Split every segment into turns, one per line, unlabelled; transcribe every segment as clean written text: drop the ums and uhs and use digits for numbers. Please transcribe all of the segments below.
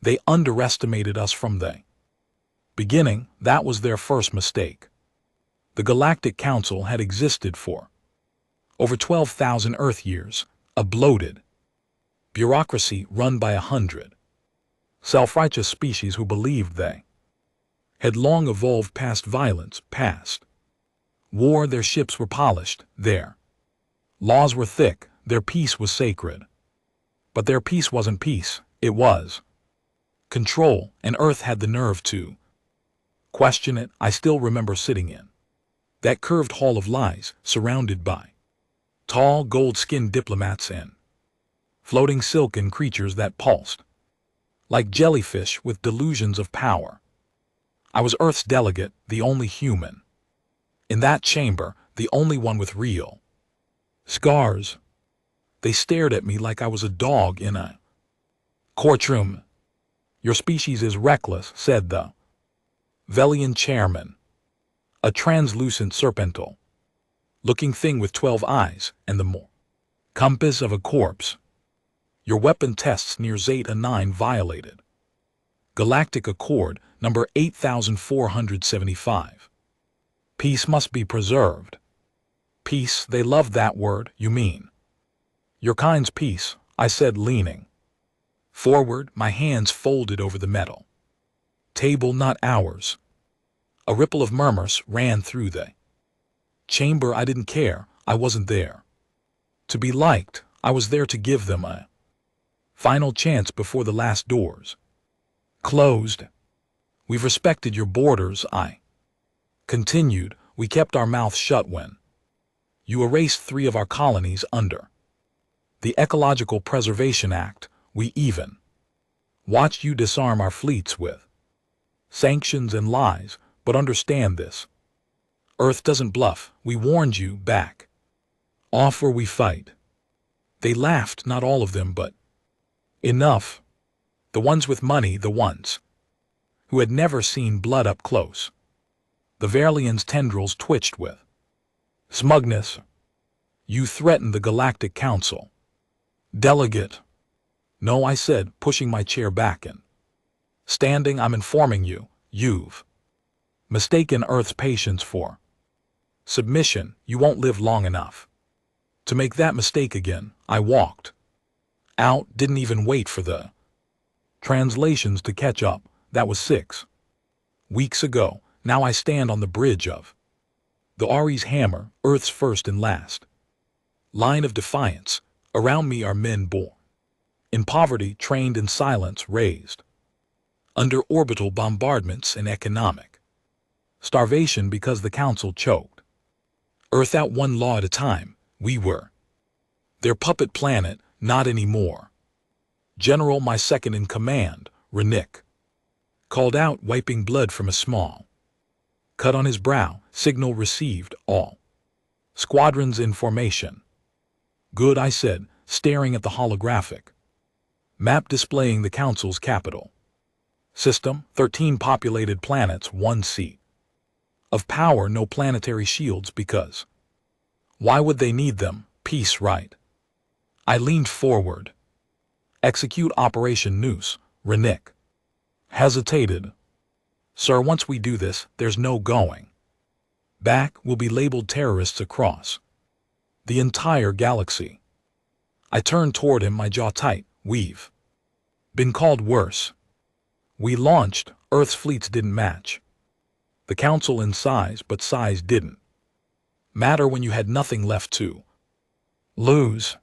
They underestimated us from the beginning. That was their first mistake. The Galactic Council had existed for over 12,000 Earth years, a bloated bureaucracy run by 100 self-righteous species who believed they had long evolved past violence, past war. Their ships were polished, their laws were thick, their peace was sacred. But their peace wasn't peace, it was control, and Earth had the nerve to question it. I still remember sitting in that curved hall of lies, surrounded by tall, gold-skinned diplomats and floating silken creatures that pulsed like jellyfish with delusions of power. I was Earth's delegate, the only human in that chamber, the only one with real scars. They stared at me like I was a dog in a courtroom. Your species is reckless, said the Velian chairman, a translucent serpental-looking thing with 12 eyes and the more compass of a corpse. Your weapon tests near Zeta 9 violated Galactic Accord number 8475. Peace must be preserved. Peace, they loved that word. You mean your kind's peace, I said, leaning forward, my hands folded over the metal table. Not ours. A ripple of murmurs ran through the chamber. I didn't care. I wasn't there to be liked. I was there to give them a final chance before the last doors closed. We've respected your borders, I continued. We kept our mouths shut when you erased 3 of our colonies under the Ecological Preservation Act. We even watched you disarm our fleets with sanctions and lies. But understand this. Earth doesn't bluff. We warned you, back off or we fight. They laughed, not all of them, but enough. The ones with money, the ones who had never seen blood up close. The Verlian's tendrils twitched with smugness. You threatened the Galactic Council. Delegate. No, I said, pushing my chair back and standing. I'm informing you, you've mistaken Earth's patience for submission. You won't live long enough to make that mistake again. I walked out, didn't even wait for the translations to catch up. That was 6 weeks ago. Now I stand on the bridge of the Ari's hammer, Earth's first and last line of defiance. Around me are men born in poverty, trained in silence, raised under orbital bombardments and economic starvation because the Council choked Earth out one law at a time. We were their puppet planet. Not anymore. General, my second in command, Renick, called out, wiping blood from a small cut on his brow. Signal received. All squadrons in formation. Good, I said, staring at the holographic map displaying the Council's capital. System, 13 populated planets, 1 seat of power, no planetary shields because why would they need them? Peace, right? I leaned forward. Execute Operation Noose. Renick hesitated. Sir, once we do this, there's no going back. We'll be labeled terrorists across the entire galaxy. I turned toward him, my jaw tight. We've been called worse. We launched. Earth's fleets didn't match the Council in size, but size didn't matter when you had nothing left to lose.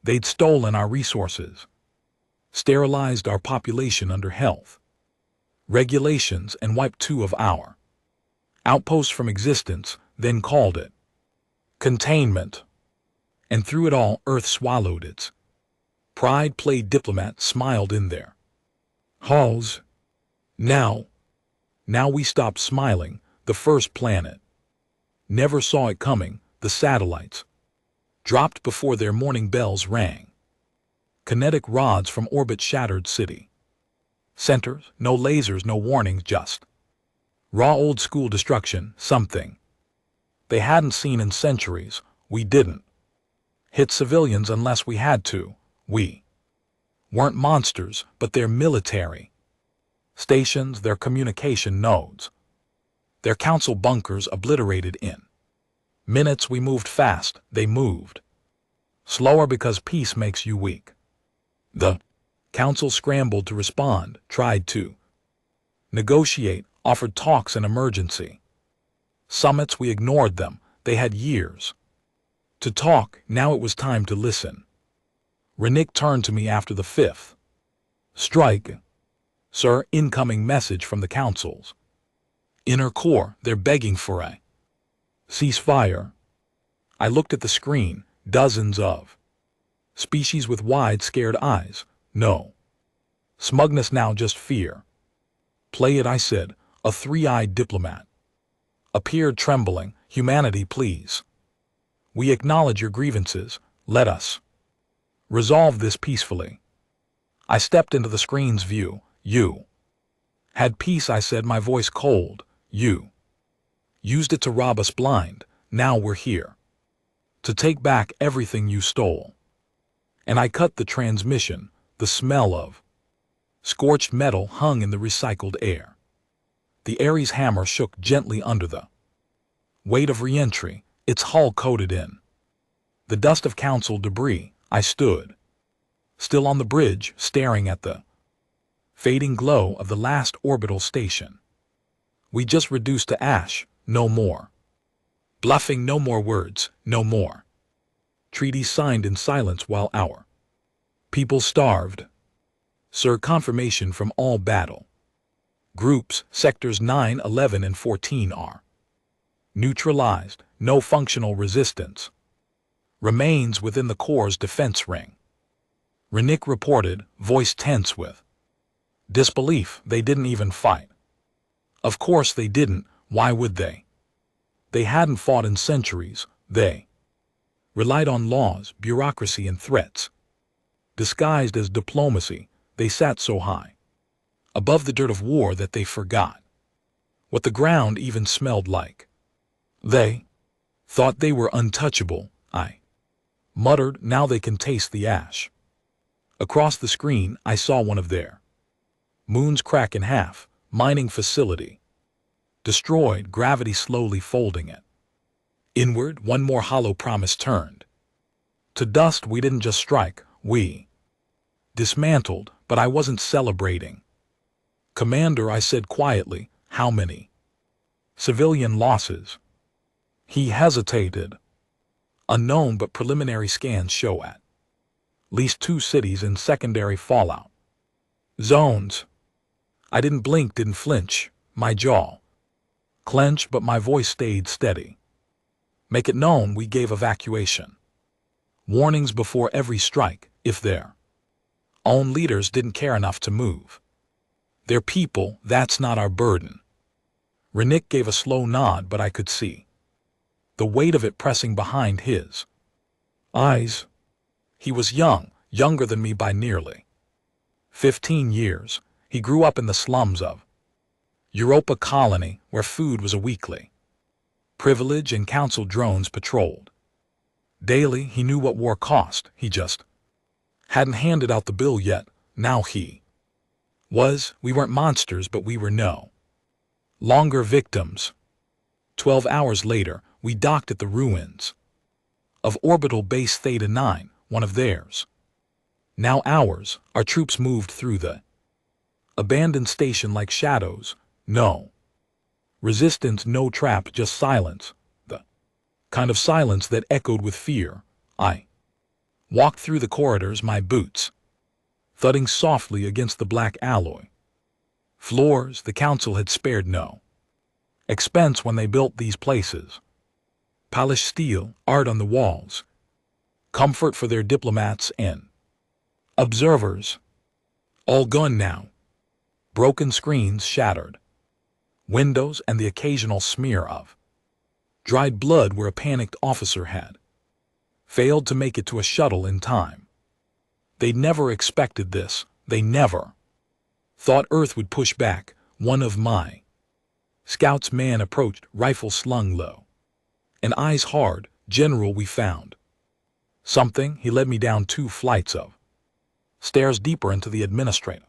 They'd stolen our resources, sterilized our population under health regulations, and wiped 2 of our outposts from existence, then called it containment. And through it all, Earth swallowed its pride. Played diplomat, smiled in their halls. Now we stopped smiling. The first planet never saw it coming. The satellites dropped before their morning bells rang. Kinetic rods from orbit shattered city centers. No lasers, no warnings, just raw old-school destruction. Something they hadn't seen in centuries. We didn't hit civilians unless we had to. We Weren't monsters, but they're military. Stations, their communication nodes. Their council bunkers obliterated in minutes. We moved fast, they moved slower because peace makes you weak. The council scrambled to respond, tried to negotiate, offered talks in emergency. Summits, we ignored them. They had years to talk. Now it was time to listen. Renick turned to me after the fifth strike. Sir, incoming message from the council's inner core. They're begging for a ceasefire. I looked at the screen. Dozens of species with wide, scared eyes. No smugness now, just fear. Play it, I said. A three-eyed diplomat appeared, trembling. Humanity, please. We acknowledge your grievances. Let us resolve this peacefully. I stepped into the screen's view. You had peace, I said, my voice cold. You used it to rob us blind. Now we're here to take back everything you stole. And I cut the transmission. The smell of scorched metal hung in the recycled air. The Ares hammer shook gently under the weight of re-entry, its hull coated in the dust of council debris. I stood still on the bridge, staring at the fading glow of the last orbital station. We just reduced to ash, no more bluffing, no more words, no more treaties signed in silence while our people starved. Sir, confirmation from all battle groups, sectors 9, 11, and 14 are neutralized. No functional resistance remains within the core's defense ring. Renick reported, voice tense with disbelief. They didn't even fight. Of course they didn't. Why would they? They hadn't fought in centuries. They relied on laws, bureaucracy, and threats. Disguised as diplomacy, they sat so high above the dirt of war that they forgot what the ground even smelled like. They thought they were untouchable. I muttered, now they can taste the ash. Across the screen, I saw one of their moons crack in half. Mining facility destroyed, gravity slowly folding it inward. One more hollow promise turned to dust. We didn't just strike, we dismantled. But I wasn't celebrating. Commander, I said quietly, how many civilian losses? He hesitated. Unknown, but preliminary scans show at least 2 cities in secondary fallout zones. I didn't blink, didn't flinch. My jaw clenched, but my voice stayed steady. Make it known we gave evacuation warnings before every strike. If their own leaders didn't care enough to move their people, that's not our burden. Renick gave a slow nod, but I could see the weight of it pressing behind his eyes. He was young, younger than me by nearly 15 years. He grew up in the slums of Europa Colony, where food was a weekly privilege and council drones patrolled daily. He knew what war cost. He just hadn't handed out the bill yet. Now he was. We weren't monsters, but we were no longer victims. 12 hours later, we docked at the ruins of Orbital Base Theta 9, one of theirs. Now ours. Our troops moved through the abandoned station like shadows. No resistance, no trap, just silence. The kind of silence that echoed with fear. I walked through the corridors, my boots thudding softly against the black alloy floors. The council had spared no expense when they built these places. Polished steel, art on the walls, comfort for their diplomats and observers. All gone now. Broken screens, shattered windows, and the occasional smear of dried blood where a panicked officer had failed to make it to a shuttle in time. They never expected this. They never thought Earth would push back. One of my scouts' man approached, rifle slung low and eyes hard. General, we found something. He led me down 2 flights of Stares deeper into the administrative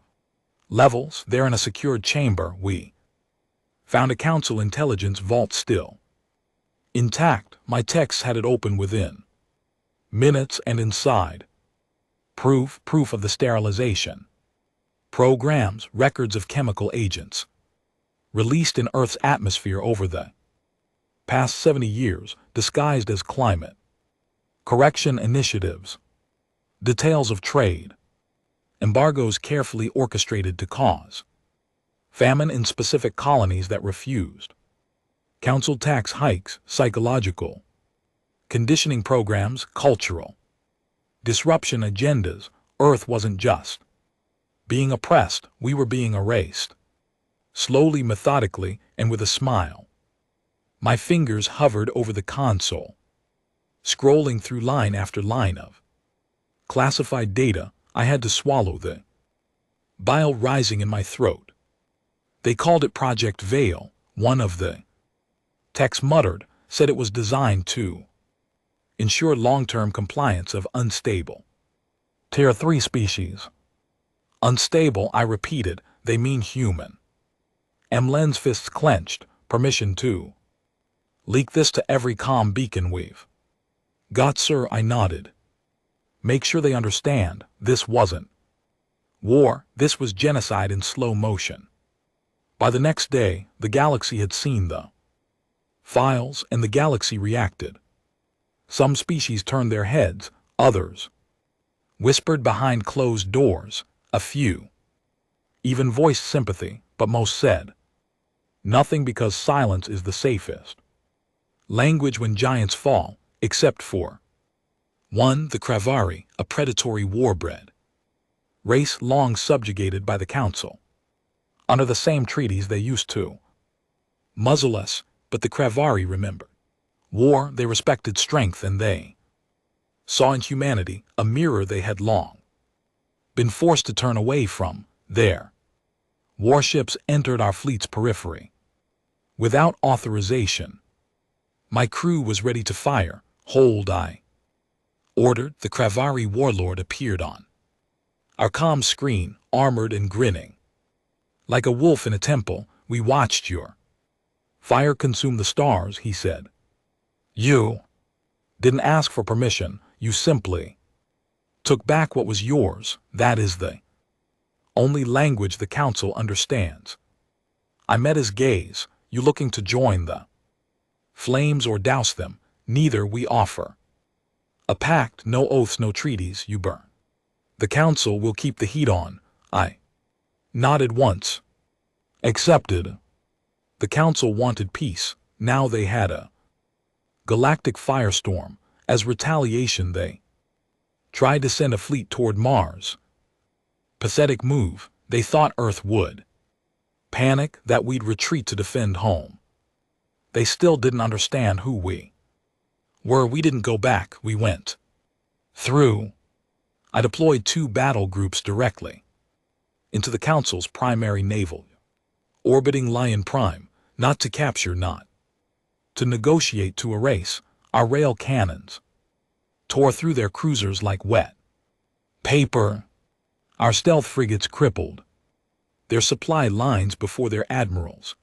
levels. There in a secured chamber, we found a council intelligence vault still intact. My techs had it open within minutes, and inside, proof of the sterilization programs, records of chemical agents released in Earth's atmosphere over the past 70 years, disguised as climate correction initiatives, details of trade embargoes carefully orchestrated to cause famine in specific colonies that refused, council tax hikes, psychological conditioning programs, cultural disruption agendas. Earth wasn't just being oppressed, we were being erased. Slowly, methodically, and with a smile. My fingers hovered over the console, scrolling through line after line of classified data. I had to swallow the bile rising in my throat. They called it Project Veil. One of the techs muttered, said it was designed to ensure long-term compliance of unstable Tier 3 species. Unstable, I repeated, they mean human. Len's fists clenched, permission to leak this to every comm beacon we've got, sir, I nodded. Make sure they understand, this wasn't war, this was genocide in slow motion. By the next day, the galaxy had seen the files, and the galaxy reacted. Some species turned their heads, others whispered behind closed doors, a few even voiced sympathy, but most said nothing, because silence is the safest language when giants fall, except for one, the Kravari, a predatory warbred race long subjugated by the Council. Under the same treaties they used to muzzle us, but the Kravari remembered war, they respected strength, and they saw in humanity a mirror they had long been forced to turn away from. Their warships entered our fleet's periphery without authorization. My crew was ready to fire. Hold, I ordered. The Kravari warlord appeared on our comm screen, armored and grinning. Like a wolf in a temple, we watched your fire consume the stars, he said. You didn't ask for permission, you simply took back what was yours. That is the only language the Council understands. I met his gaze. You looking to join the flames or douse them? Neither. We offer a pact, no oaths, no treaties. You burn. The Council will keep the heat on. I nodded once. Accepted. The Council wanted peace. Now they had a galactic firestorm. As retaliation they tried to send a fleet toward Mars. Pathetic move. They thought Earth would panic, that we'd retreat to defend home. They still didn't understand who we were. We didn't go back, we went through. I deployed 2 battle groups directly into the Council's primary naval orbiting Lion Prime, not to capture, not to negotiate, to erase. Our rail cannons tore through their cruisers like wet paper. Our stealth frigates crippled their supply lines before their admirals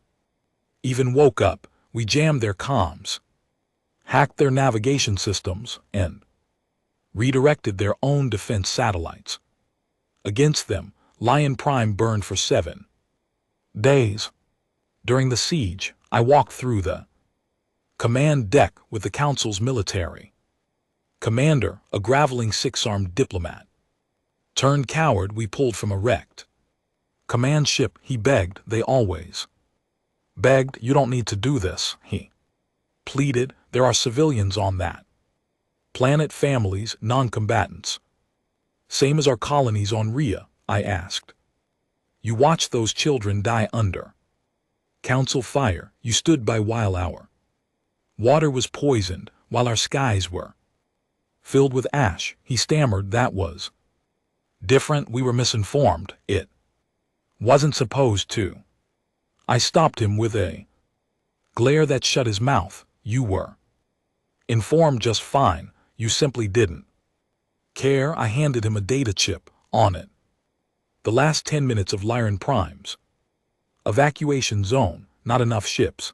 even woke up. We jammed their comms, hacked their navigation systems, and redirected their own defense satellites against them. Lion Prime burned for 7 days. During the siege, I walked through the command deck with the Council's military commander, a graveling 6-armed diplomat. Turned coward, we pulled from a wrecked command ship. He begged. They always begged. You don't need to do this, he pleaded. There are civilians on that planet, families, non-combatants. Same as our colonies on Rhea, I asked. You watched those children die under Council fire. You stood by while our water was poisoned, while our skies were filled with ash. He stammered. That was different. We were misinformed. It wasn't supposed to. I stopped him with a glare that shut his mouth. You were informed just fine. You simply didn't care. I handed him a data chip On it. The last 10 minutes of Lyran Primes. Evacuation zone, not enough ships.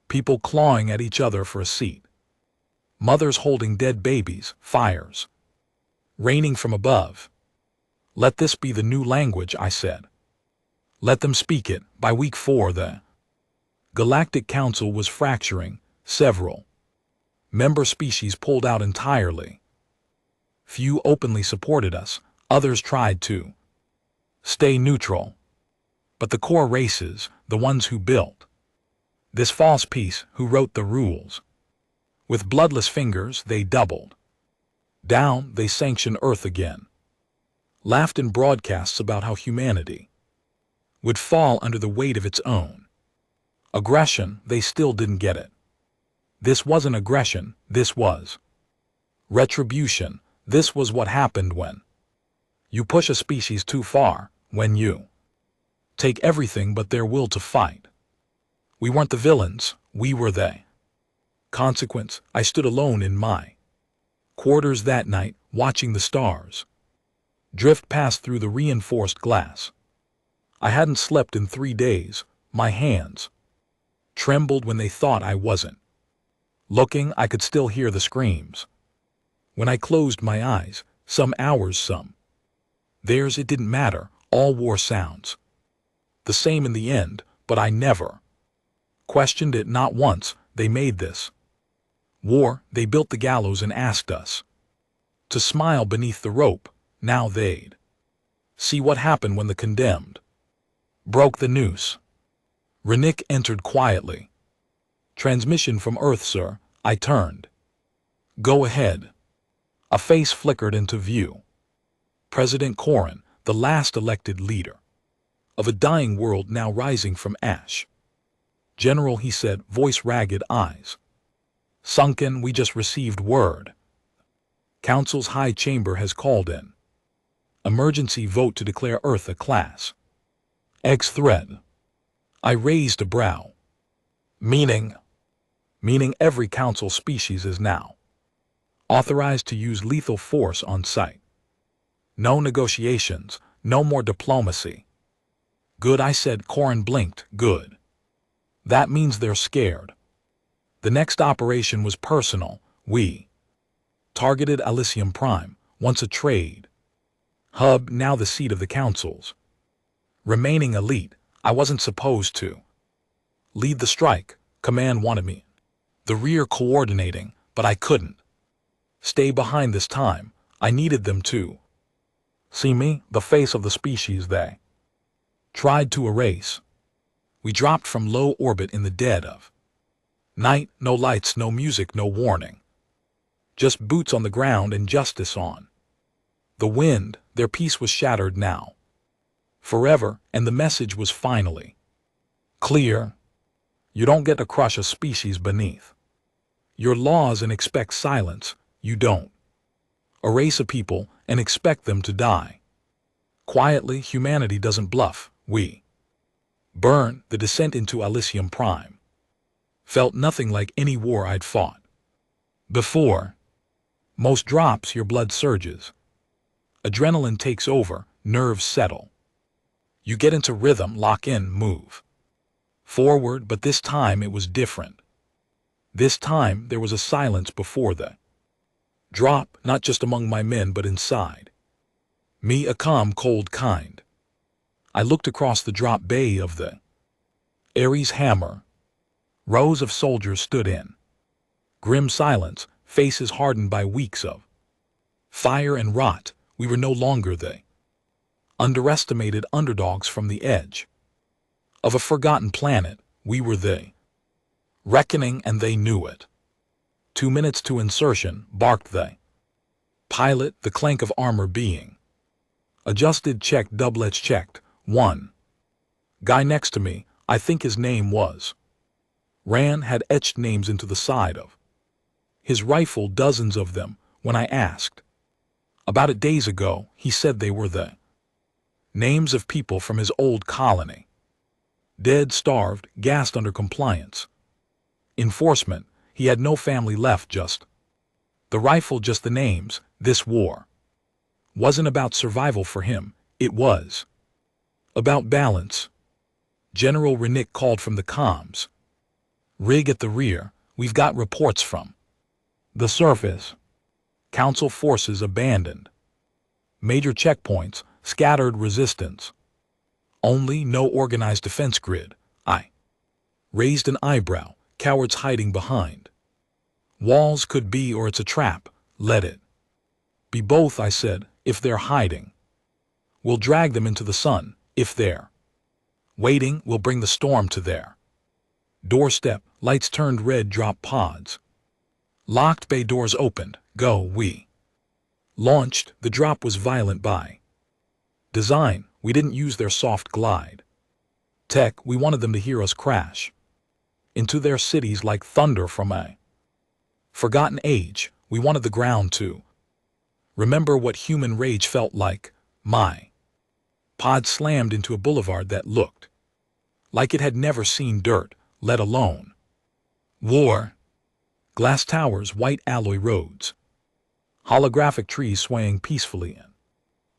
People clawing at each other for a seat. Mothers holding dead babies, fires. Raining from above. Let this be the new language, I said. Let them speak it. By week 4 the Galactic Council was fracturing, several member species pulled out entirely. Few openly supported us, others tried to stay neutral. But the core races, the ones who built this false peace, who wrote the rules, with bloodless fingers they doubled down, they sanctioned Earth again. Laughed in broadcasts about how humanity would fall under the weight of its own aggression. They still didn't get it. This wasn't aggression, this was retribution. This was what happened when you push a species too far, when you take everything but their will to fight. We weren't the villains, we were they. Consequence, I stood alone in my quarters that night, watching the stars drift past through the reinforced glass. I hadn't slept in 3 days, my hands trembled when they thought I wasn't looking. I could still hear the screams. When I closed my eyes, some hours, some theirs, it didn't matter, all war sounds the same in the end, but I never questioned it, not once. They made this war, they built the gallows and asked us to smile beneath the rope. Now they'd see what happened when the condemned broke the noose. Renick entered quietly. Transmission from Earth, sir. I turned. Go ahead. A face flickered into view. President Corrin, the last elected leader of a dying world now rising from ash. General, he said, voice ragged, eyes sunken, we just received word. Council's high chamber has called in emergency vote to declare Earth a Class X threat. I raised a brow. Meaning every council species is now authorized to use lethal force on sight. No negotiations, no more diplomacy. Good, I said. Corrin blinked. Good. That means they're scared. The next operation was personal. We targeted Elysium Prime, once a trade hub, now the seat of the councils. Remaining elite, I wasn't supposed to lead the strike. Command wanted me the rear coordinating, but I couldn't stay behind this time. I needed them to see me, the face of the species they tried to erase. We dropped from low orbit in the dead of night, no lights, no music, no warning. Just boots on the ground and justice on the wind. Their peace was shattered now. Forever, and the message was finally clear. You don't get to crush a species beneath your laws and expect silence. You don't erase a people and expect them to die quietly. Humanity doesn't bluff. We burn. The descent into Elysium Prime felt nothing like any war I'd fought before. Most drops, your blood surges. Adrenaline takes over, nerves settle. You get into rhythm, lock in, move forward, but this time it was different. This time there was a silence before the drop, not just among my men but inside me, a calm, cold kind. I looked across the drop bay of the Ares Hammer. Rows of soldiers stood in grim silence, faces hardened by weeks of fire and rot. We were no longer the underestimated underdogs from the edge of a forgotten planet. We were the reckoning, and they knew it. 2 minutes to insertion, barked the pilot, the clank of armor being adjusted. Checked, doublets checked. One guy next to me, I think his name was Ran, had etched names into the side of his rifle, dozens of them. When I asked about it days ago, he said they were the names of people from his old colony. Dead, starved, gassed under compliance enforcement. He had no family left, just the rifle, just the names. This war wasn't about survival for him, it was about balance. General Renick called from the comms. Rig at the rear, we've got reports from the surface. Council forces abandoned. Major checkpoints, scattered resistance. Only no organized defense grid. I raised an eyebrow, cowards hiding behind. Walls could be, or it's a trap, let it be both, I said, if they're hiding. We'll drag them into the sun, if they're waiting, we'll bring the storm to their doorstep, lights turned red, drop pods. Locked bay doors opened, go, we launched, the drop was violent by design, we didn't use their soft glide tech, we wanted them to hear us crash into their cities like thunder from a forgotten age, we wanted the ground to remember what human rage felt like. My pod slammed into a boulevard that looked like it had never seen dirt, let alone war. Glass towers, white alloy roads, holographic trees swaying peacefully in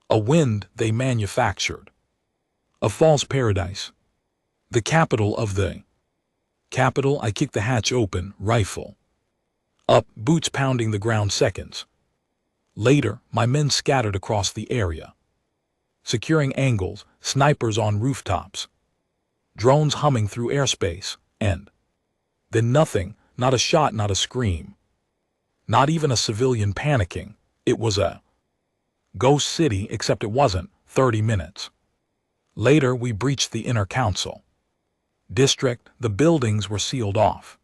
a wind they manufactured. A false paradise. The capital of the capital. I kicked the hatch open, rifle up, boots pounding the ground seconds later, my men scattered across the area, securing angles, snipers on rooftops, drones humming through airspace, and then nothing, not a shot, not a scream, not even a civilian panicking. It was a ghost city, except it wasn't. 30 minutes later, we breached the inner council district. The buildings were sealed off.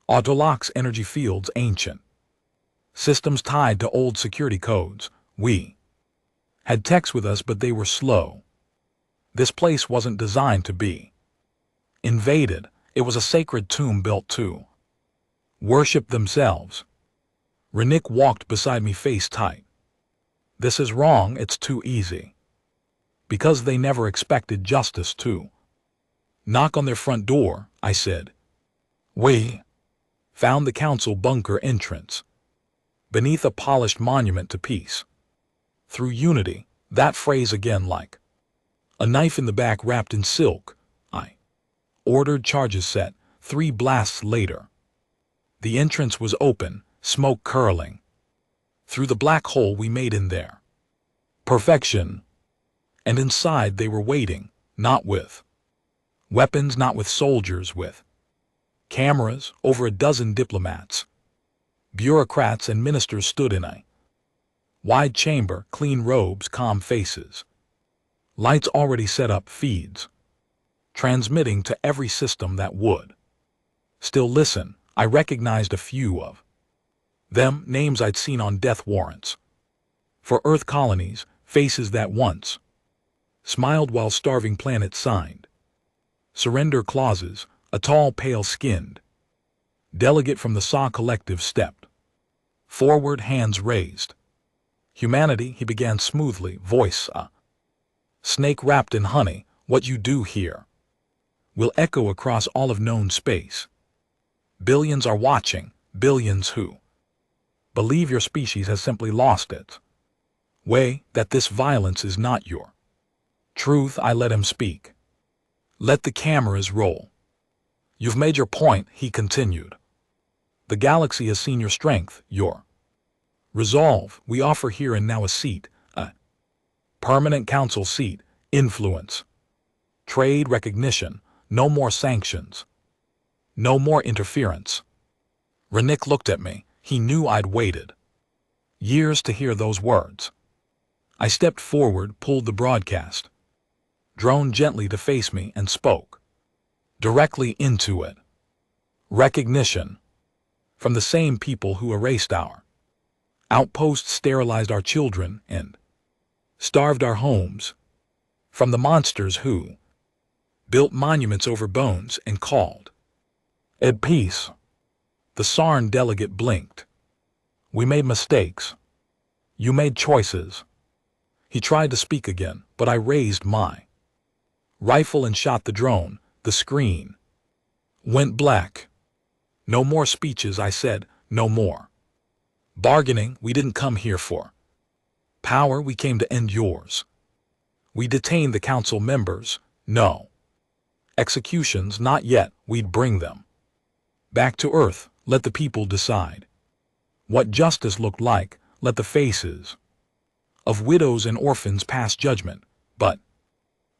Autolocks, energy fields, ancient systems tied to old security codes. We had techs with us, but they were slow. This place wasn't designed to be invaded. It was a sacred tomb built to worship themselves. Renick walked beside me, face tight. This is wrong, it's too easy. Because they never expected justice to knock on their front door, I said. We found the council bunker entrance beneath a polished monument to peace. Through unity, that phrase again like a knife in the back wrapped in silk. I ordered charges set. 3 blasts later, the entrance was open, smoke curling through the black hole we made in there. Perfection. And inside they were waiting, not with weapons, not with soldiers, with cameras. Over a dozen diplomats, bureaucrats, and ministers stood in a wide chamber, clean robes, calm faces. Lights already set up, feeds transmitting to every system that would still listen. I recognized a few of them, names I'd seen on death warrants for Earth colonies, faces that once smiled while starving planets signed surrender clauses. A tall, pale-skinned delegate from the SAW Collective stepped forward, hands raised. Humanity, he began smoothly, voice a snake wrapped in honey. What you do here will echo across all of known space. Billions are watching, billions who believe your species has simply lost its way, that this violence is not your truth. I let him speak. Let the cameras roll. You've made your point, he continued. The galaxy has seen your strength, your resolve. We offer here and now a seat, a permanent council seat, influence, trade, recognition, no more sanctions, no more interference. Renick looked at me. He knew I'd waited years to hear those words. I stepped forward, pulled the broadcast drone gently to face me, and spoke directly into it. Recognition. From the same people who erased our outposts, sterilized our children, and starved our homes. From the monsters who built monuments over bones and called it peace. The Sarn delegate blinked. We made mistakes. You made choices. He tried to speak again, but I raised my rifle and shot the drone. The screen went black. No more speeches, I said, no more bargaining. We didn't come here for Power, we came to end yours. We detained the council members, no. Executions, not yet, we'd bring them. Back to Earth, let the people decide. What justice looked like, let the faces of widows and orphans pass judgment, but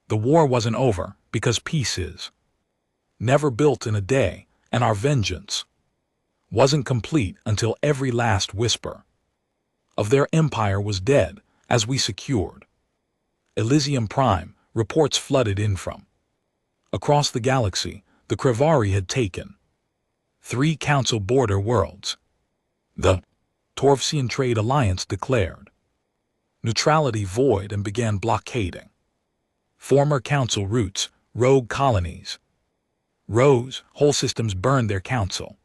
the war wasn't over, because peace is never built in a day, and our vengeance wasn't complete until every last whisper of their empire was dead, as we secured Elysium Prime. Reports flooded in from across the galaxy. The Krevari had taken 3 council border worlds. The Torvsian Trade Alliance declared neutrality void and began blockading former council routes. Rogue colonies rose, whole systems burned their council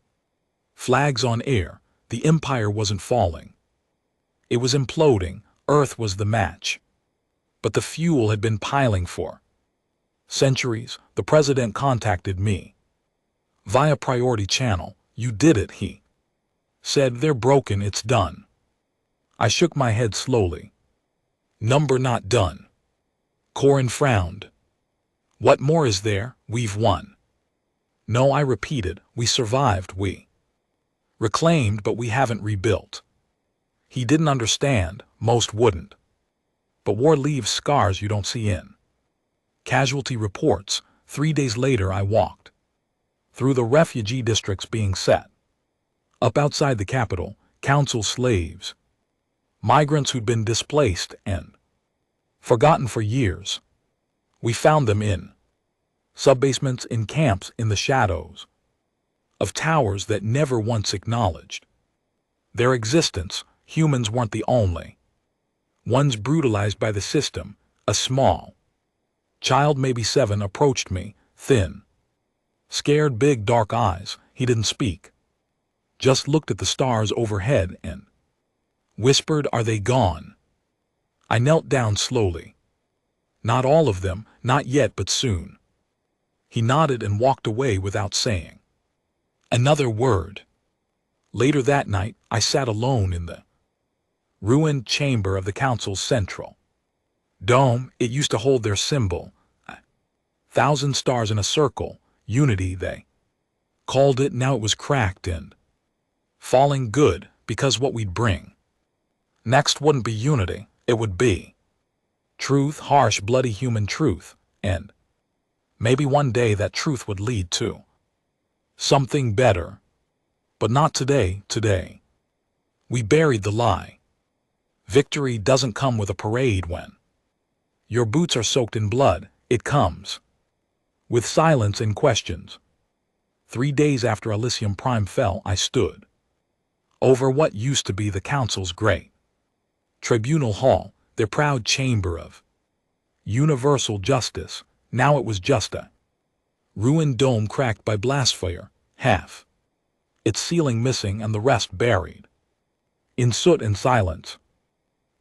flags on air. The empire wasn't falling, it was imploding. Earth was the match, but the fuel had been piling for centuries. The president contacted me via priority channel. You did it, he said. They're broken, it's done. I shook my head slowly. Number not done. Corin frowned. What more is there? We've won. No, I repeated, we survived, we reclaimed, but we haven't rebuilt. He didn't understand, most wouldn't. But war leaves scars you don't see in casualty reports. 3 days later I walked through the refugee districts being set up outside the capital. Council slaves, migrants who'd been displaced and forgotten for years. We found them in subbasements, in camps, in the shadows of towers that never once acknowledged their existence. Humans weren't the only ones brutalized by the system. A small child, maybe 7, approached me, thin, scared, big dark eyes. He didn't speak, just looked at the stars overhead and whispered, "Are they gone?" I knelt down slowly. Not all of them, not yet, but soon. He nodded and walked away without saying another word. Later that night, I sat alone in the ruined chamber of the council's central dome. It used to hold their symbol, 1,000 stars in a circle, unity they called it. Now it was cracked and falling. Good, because what we'd bring next wouldn't be unity, it would be truth, harsh, bloody human truth, and maybe one day that truth would lead to something better. But not today. Today we buried the lie. Victory doesn't come with a parade. When your boots are soaked in blood, it comes with silence and questions. 3 days after Elysium Prime fell, I stood over what used to be the council's great tribunal hall, their proud chamber of universal justice. Now it was just a ruined dome cracked by blast fire, half its ceiling missing and the rest buried in soot and silence.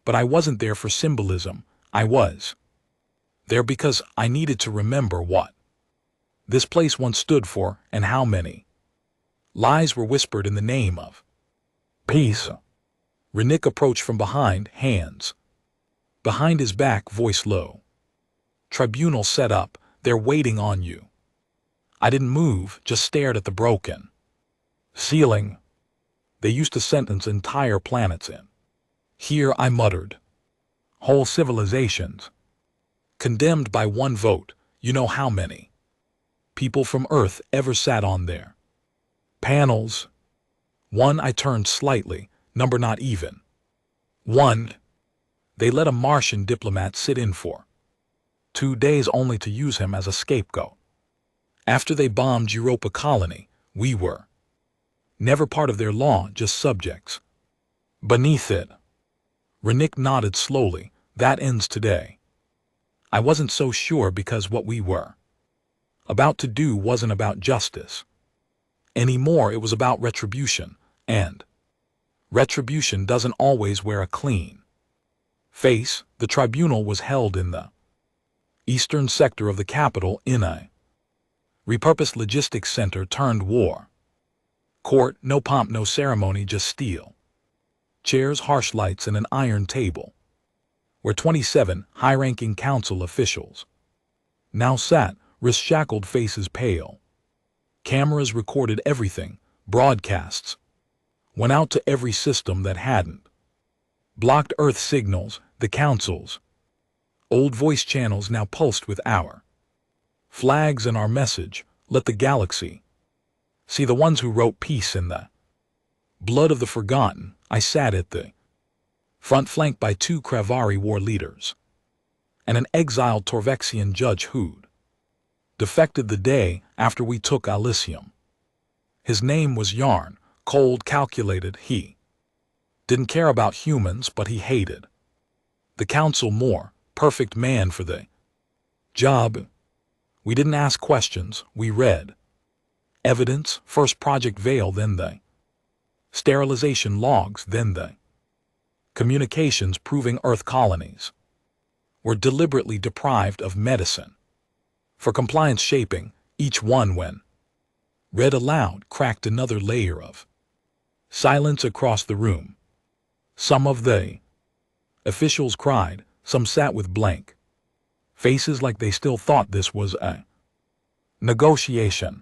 But I wasn't there for symbolism. I was there because I needed to remember what this place once stood for, and how many lies were whispered in the name of peace. Renick approached from behind, hands behind his back, voice low. Tribunal set up, they're waiting on you. I didn't move, just stared at the broken ceiling they used to sentence entire planets in. Here, I muttered. Whole civilizations condemned by one vote. You know how many people from Earth ever sat on their panels? 1. I turned slightly. Number not even 1. They let a Martian diplomat sit in for 2 days only to use him as a scapegoat. After they bombed Europa Colony, we were never part of their law, just subjects beneath it. Renick nodded slowly. That ends today. I wasn't so sure, because what we were about to do wasn't about justice anymore. It was about retribution, and retribution doesn't always wear a clean face. The tribunal was held in the eastern sector of the capital, in a repurposed logistics center turned war court. No pomp, no ceremony, just steel chairs, harsh lights, and an iron table. where 27 high-ranking council officials now sat, wrist-shackled, faces pale. Cameras recorded everything, broadcasts went out to every system that hadn't blocked Earth signals. The council's old voice channels now pulsed with our flags and our message: let the galaxy see the ones who wrote peace in the blood of the forgotten. I sat at the front, flanked by 2 Kravari war leaders and an exiled Torvexian judge who'd defected the day after we took Elysium. His name was Yarn. Cold, calculated. He didn't care about humans, but he hated the council more. Perfect man for the job. We didn't ask questions, we read evidence. First Project Veil, then the sterilization logs, then the communications proving Earth colonies were deliberately deprived of medicine for compliance shaping. Each one, when read aloud, cracked another layer of silence across the room. Some of the officials cried, some sat with blank faces like they still thought this was a negotiation.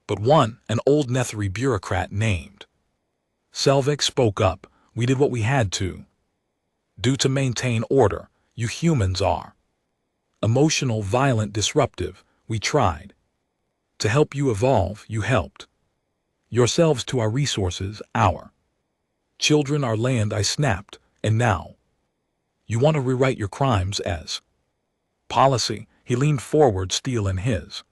But one, an old Netheri bureaucrat named Selvik, spoke up. We did what we had to do to maintain order. You humans are emotional, violent, disruptive. We tried to help you evolve. You helped yourselves to our resources, our children, our land. I snapped. And now you want to rewrite your crimes as policy. He leaned forward, steel in his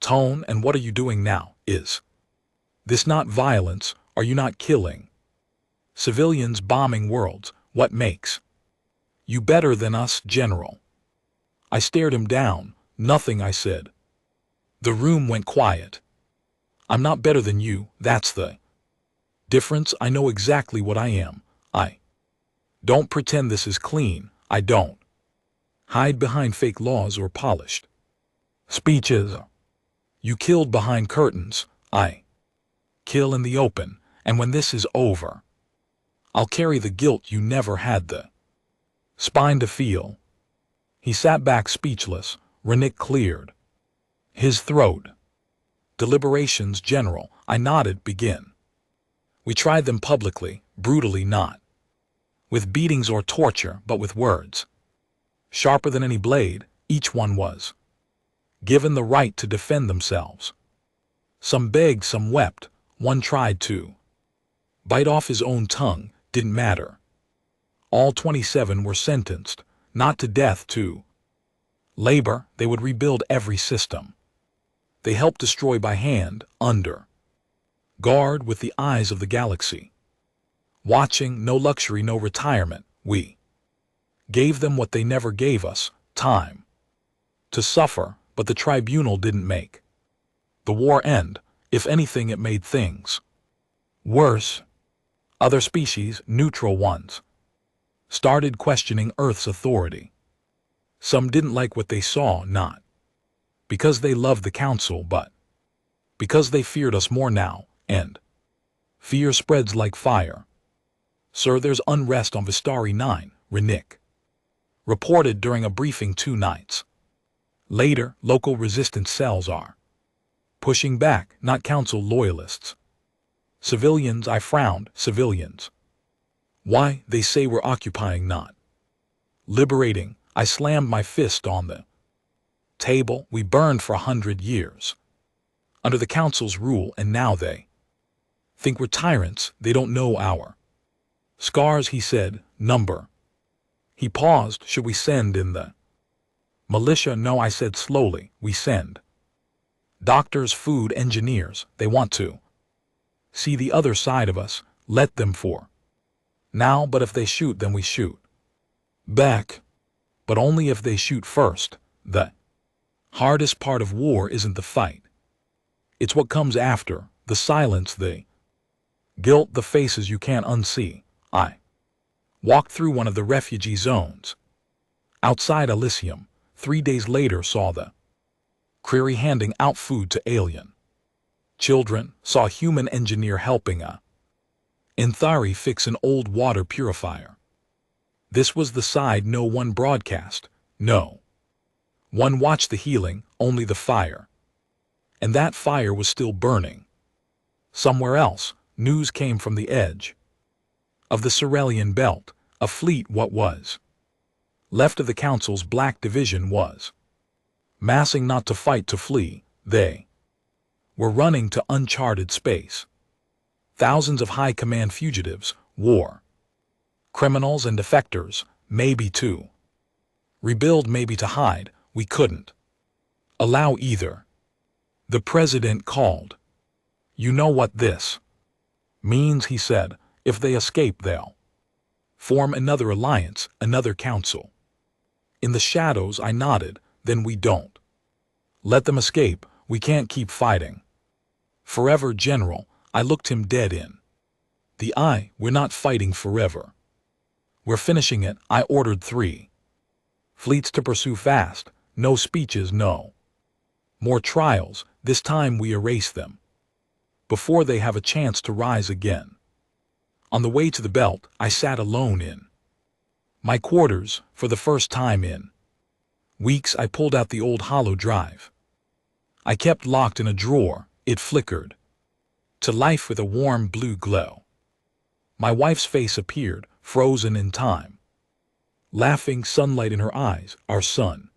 tone. And what are you doing now? Is this not violence? Are you not killing civilians, bombing worlds? What makes you better than us, General? I stared him down. Nothing, I said. The room went quiet. I'm not better than you, that's the difference. I know exactly what I am. I don't pretend this is clean. I don't hide behind fake laws or polished speeches. You killed behind curtains. I kill in the open. And when this is over, I'll carry the guilt you never had the spine to feel. He sat back speechless. Renick cleared his throat. Deliberations, General. I nodded. Begin. We tried them publicly, brutally, not with beatings or torture, but with words sharper than any blade. Each one was given the right to defend themselves. Some begged, some wept. One tried to bite off his own tongue. Didn't matter. All 27 were sentenced, not to death, to labor. They would rebuild every system they helped destroy by hand, under guard, with the eyes of the galaxy watching. No luxury, no retirement. We gave them what they never gave us: time to suffer. But the tribunal didn't make the war end. If anything, it made things worse. Other species, neutral ones, started questioning Earth's authority. Some didn't like what they saw, not because they loved the council, but because they feared us more now, and fear spreads like fire. Sir, there's unrest on Vistari 9, Renick reported during a briefing 2 nights later. Local resistance cells are pushing back, not council loyalists. Civilians, I frowned. Civilians. Why? They say we're occupying, not liberating. I slammed my fist on the table. We burned for 100 years under the council's rule, and now they think we're tyrants. They don't know our scars, he said. Number. He paused. Should we send in the militia? No, I said slowly. We send doctors, food engineers. They want to see the other side of us. Let them for now, but if they shoot, then we shoot back. But only if they shoot first. The hardest part of war isn't the fight. It's what comes after, the silence, the guilt, the faces you can't unsee. I walked through one of the refugee zones outside Elysium. 3 days later, saw the Kriri handing out food to alien children. Saw a human engineer helping a Inthari fix an old water purifier. This was the side no one broadcast. No one watched the healing, only the fire. And that fire was still burning. Somewhere else, news came from the edge of the Cerulean Belt. A fleet what was left of the Council's Black Division was massing, not to fight, to flee. They were running to uncharted space. Thousands of high command fugitives, war criminals and defectors, maybe to rebuild, maybe to hide. We couldn't allow either. The president called. You know what this means, he said. If they escape, they'll form another alliance, another council. In the shadows, I nodded. Then we don't let them escape. We can't keep fighting forever, General. I looked him dead in the eye. We're not fighting forever. We're finishing it. I ordered 3 fleets to pursue fast. No speeches, no more trials. This time we erase them before they have a chance to rise again. On the way to the belt, I sat alone in my quarters for the first time in weeks. I pulled out the old hollow drive I kept locked in a drawer. It flickered to life with a warm blue glow. My wife's face appeared, frozen in time, laughing, sunlight in her eyes, our son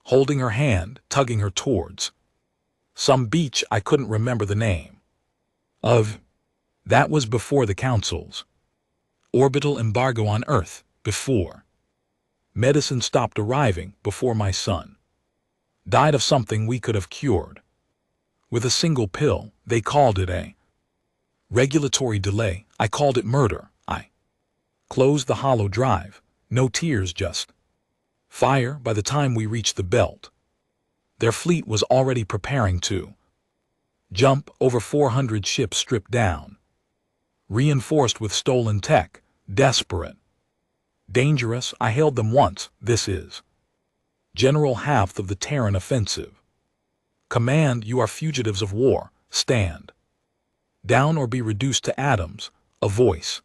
holding her hand, tugging her towards some beach I couldn't remember the name of. That was before the Council's orbital embargo on Earth, before medicine stopped arriving, before my son died of something we could have cured with a single pill. They called it a regulatory delay. I called it murder. I closed the hollow drive. No tears, just fire. By the time we reached the belt, their fleet was already preparing to jump. Over 400 ships stripped down, reinforced with stolen tech, desperate, dangerous. I hailed them once. This is General Half of the Terran Offensive. Command, you are fugitives of war. Stand down or be reduced to atoms. A voice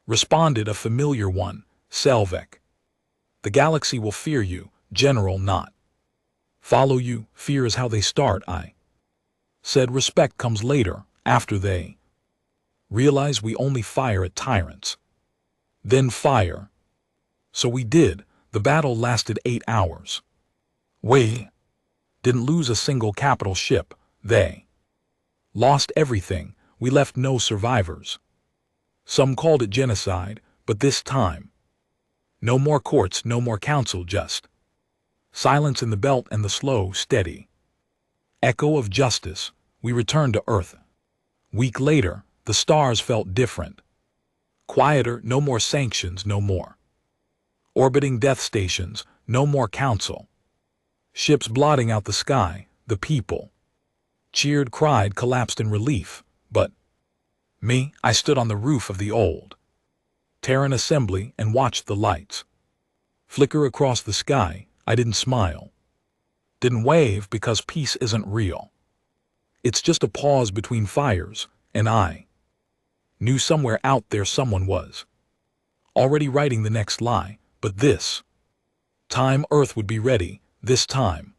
responded, a familiar one. Selvek. The galaxy will fear you, General, not follow you. Fear is how they start, I said. Respect comes later, after they realize we only fire at tyrants. Then fire. So we did. The battle lasted 8 hours. We didn't lose a single capital ship. They lost everything. We left no survivors. Some called it genocide, but this time, no more courts, no more council, just silence in the belt and the slow, steady echo of justice. We returned to Earth. Week later, the stars felt different. Quieter. No more sanctions, no more orbiting death stations, no more council ships blotting out the sky. The people cheered, cried, collapsed in relief. But me, I stood on the roof of the old Terran assembly and watched the lights flicker across the sky. I didn't smile, didn't wave, because peace isn't real. It's just a pause between fires, and I knew somewhere out there someone was already writing the next lie. But this time Earth would be ready. This time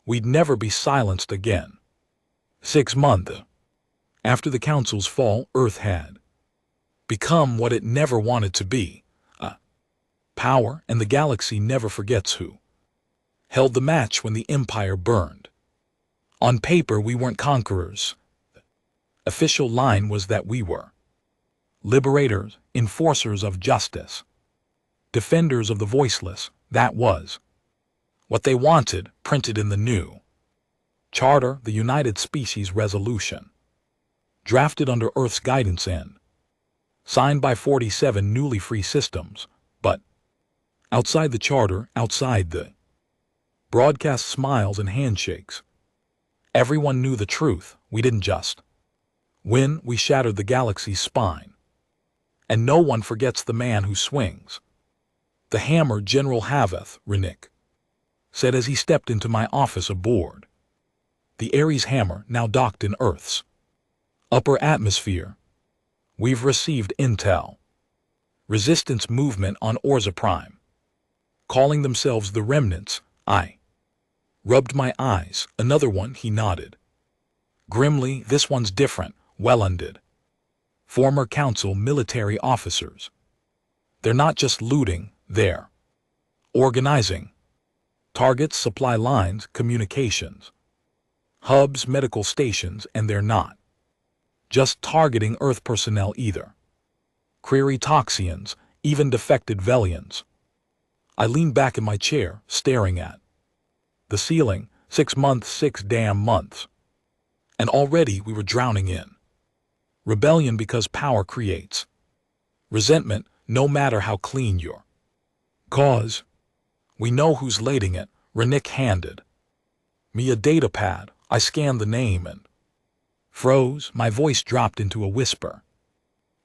we'd never be silenced again. 6 months after the Council's fall, Earth had become what it never wanted to be, a power, and the galaxy never forgets who held the match when the Empire burned. On paper, we weren't conquerors. The official line was that we were liberators, enforcers of justice, defenders of the voiceless. That was what they wanted, printed in the new Charter, the United Species Resolution, drafted under Earth's guidance and signed by 47 newly free systems. But outside the Charter, outside the broadcast smiles and handshakes, everyone knew the truth. We didn't just win, we shattered the galaxy's spine. And no one forgets the man who swings the hammer. General Haveth, Rennick said as he stepped into my office aboard the Ares hammer, now docked in Earth's upper atmosphere. We've received intel Resistance movement on Orza Prime. Calling themselves the Remnants, I rubbed my eyes. Another one, he nodded. Grimly, this one's different, well undid. Former council military officers. They're not just looting, they're organizing. Targets, supply lines, communications. Hubs, medical stations, and they're not just targeting Earth personnel either. Query Toxians, even defected Velians. I leaned back in my chair, staring at the ceiling. 6 months, 6 damn months. And already we were drowning in rebellion because power creates resentment, no matter how clean your cause. We know who's lading it. Renick handed me a data pad. I scanned the name and froze. My voice dropped into a whisper.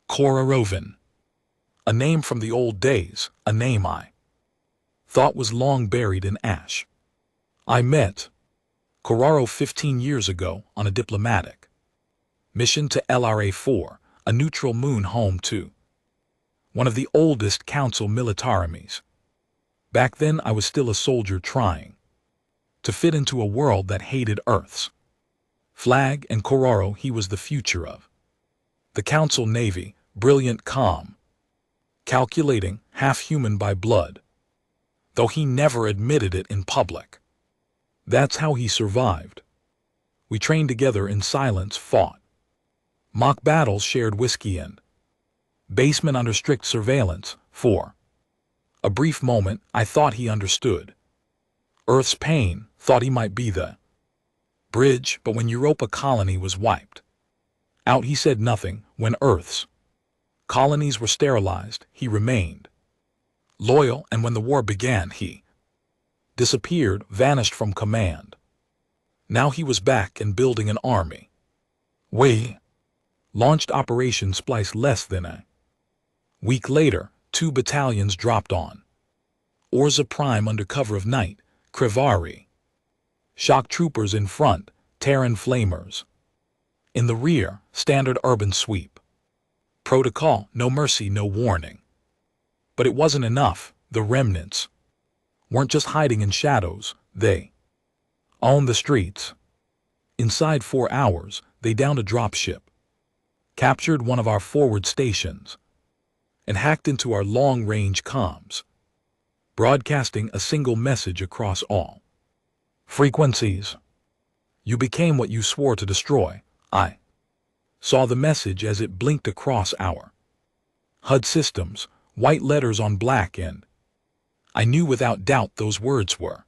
Cora Rovin. A name from the old days, a name I thought was long buried in ash. I met Coraro 15 years ago on a diplomatic mission to LRA-4, a neutral moon home to one of the oldest council militarities. Back then I was still a soldier trying to fit into a world that hated Earth's flag, and Coraro, he was the future of the council navy, brilliant, calm, calculating, half-human by blood, though he never admitted it in public. That's how he survived. We trained together in silence, fought mock battles, shared whiskey and basement under strict surveillance. For a brief moment, I thought he understood Earth's pain, thought he might be the bridge, but when Europa colony was wiped out, he said nothing. When Earth's colonies were sterilized, he remained loyal, and when the war began, he disappeared, vanished from command. Now he was back and building an army. We launched Operation Splice less than a week later. 2 battalions dropped on Orza Prime under cover of night. Krivari shock troopers in front, Terran flamers in the rear. Standard urban sweep protocol, no mercy, no warning. But it wasn't enough. The remnants weren't just hiding in shadows, they owned the streets. Inside 4 hours, they downed a dropship, captured one of our forward stations, and hacked into our long-range comms, broadcasting a single message across all frequencies. You became what you swore to destroy. I saw the message as it blinked across our HUD systems, white letters on black, and I knew without doubt those words were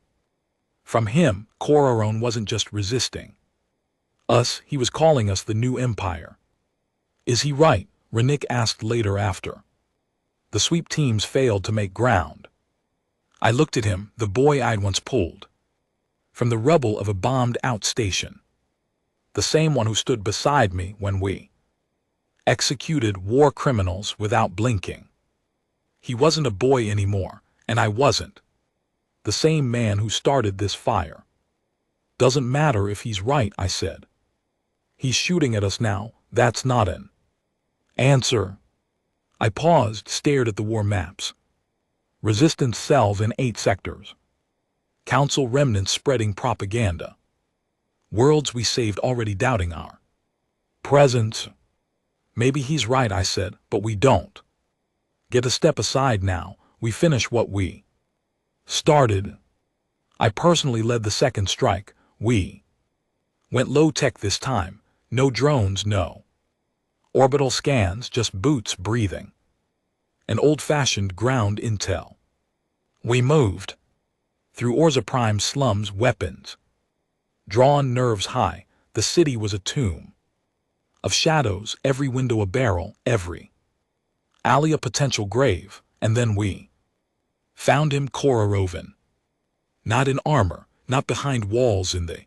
from him. Corarone wasn't just resisting us, he was calling us the new empire. Is he right? Renick asked later after the sweep teams failed to make ground. I looked at him, the boy I'd once pulled from the rubble of a bombed-out station, the same one who stood beside me when we executed war criminals without blinking. He wasn't a boy anymore, and I wasn't the same man who started this fire. Doesn't matter if he's right, I said. He's shooting at us now. That's not an answer. I paused, stared at the war maps. Resistance cells in 8 sectors. Council remnants spreading propaganda. Worlds we saved already doubting our presence. Maybe he's right, I said, but we don't get a step aside now. We finish what we started. I personally led the second strike. We went low-tech this time. No drones, no orbital scans, just boots breathing and old-fashioned ground intel. We moved through Orza Prime slums, weapons drawn, nerves high. The city was a tomb of shadows, every window a barrel, every alley a potential grave. And then we found him, Corarone. Not in armor, not behind walls, in the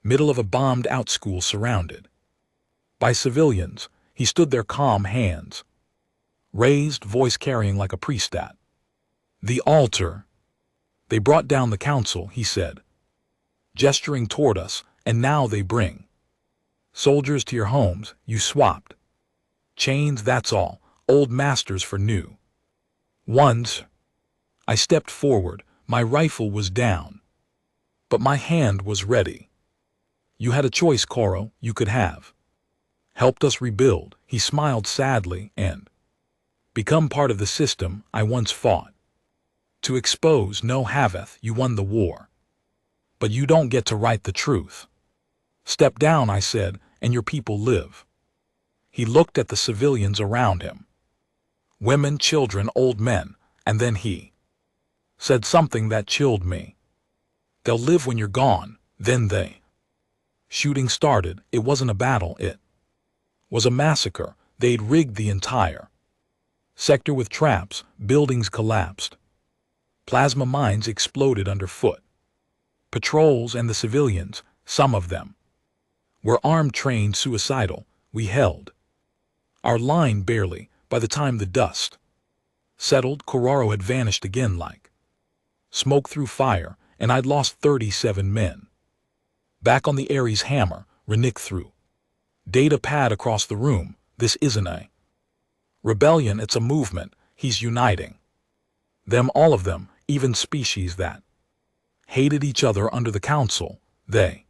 middle of a bombed-out school surrounded by civilians. He stood there, calm, hands raised, voice carrying like a priest at the altar. They brought down the council, he said, gesturing toward us, and now they bring soldiers to your homes. You swapped chains, that's all. old masters for new ones. I stepped forward, my rifle was down, but my hand was ready. You had a choice, Koro, you could have helped us rebuild, he smiled sadly, and become part of the system I once fought to expose. No, Haveth, you won the war, but you don't get to write the truth. Step down, I said, and your people live. He looked at the civilians around him, women, children, old men, and then he said something that chilled me. They'll live when you're gone. Then they shooting started. It wasn't a battle, it was a massacre. They'd rigged the entire sector with traps, buildings collapsed, plasma mines exploded underfoot. Patrols and the civilians, some of them were armed, trained, suicidal. We held our line barely. By the time the dust settled, Kororo had vanished again like smoke through fire, and I'd lost 37 men. Back on the Ares hammer, Renick threw data pad across the room. This isn't a rebellion, it's a movement. He's uniting them, all of them, even species that hated each other under the council. They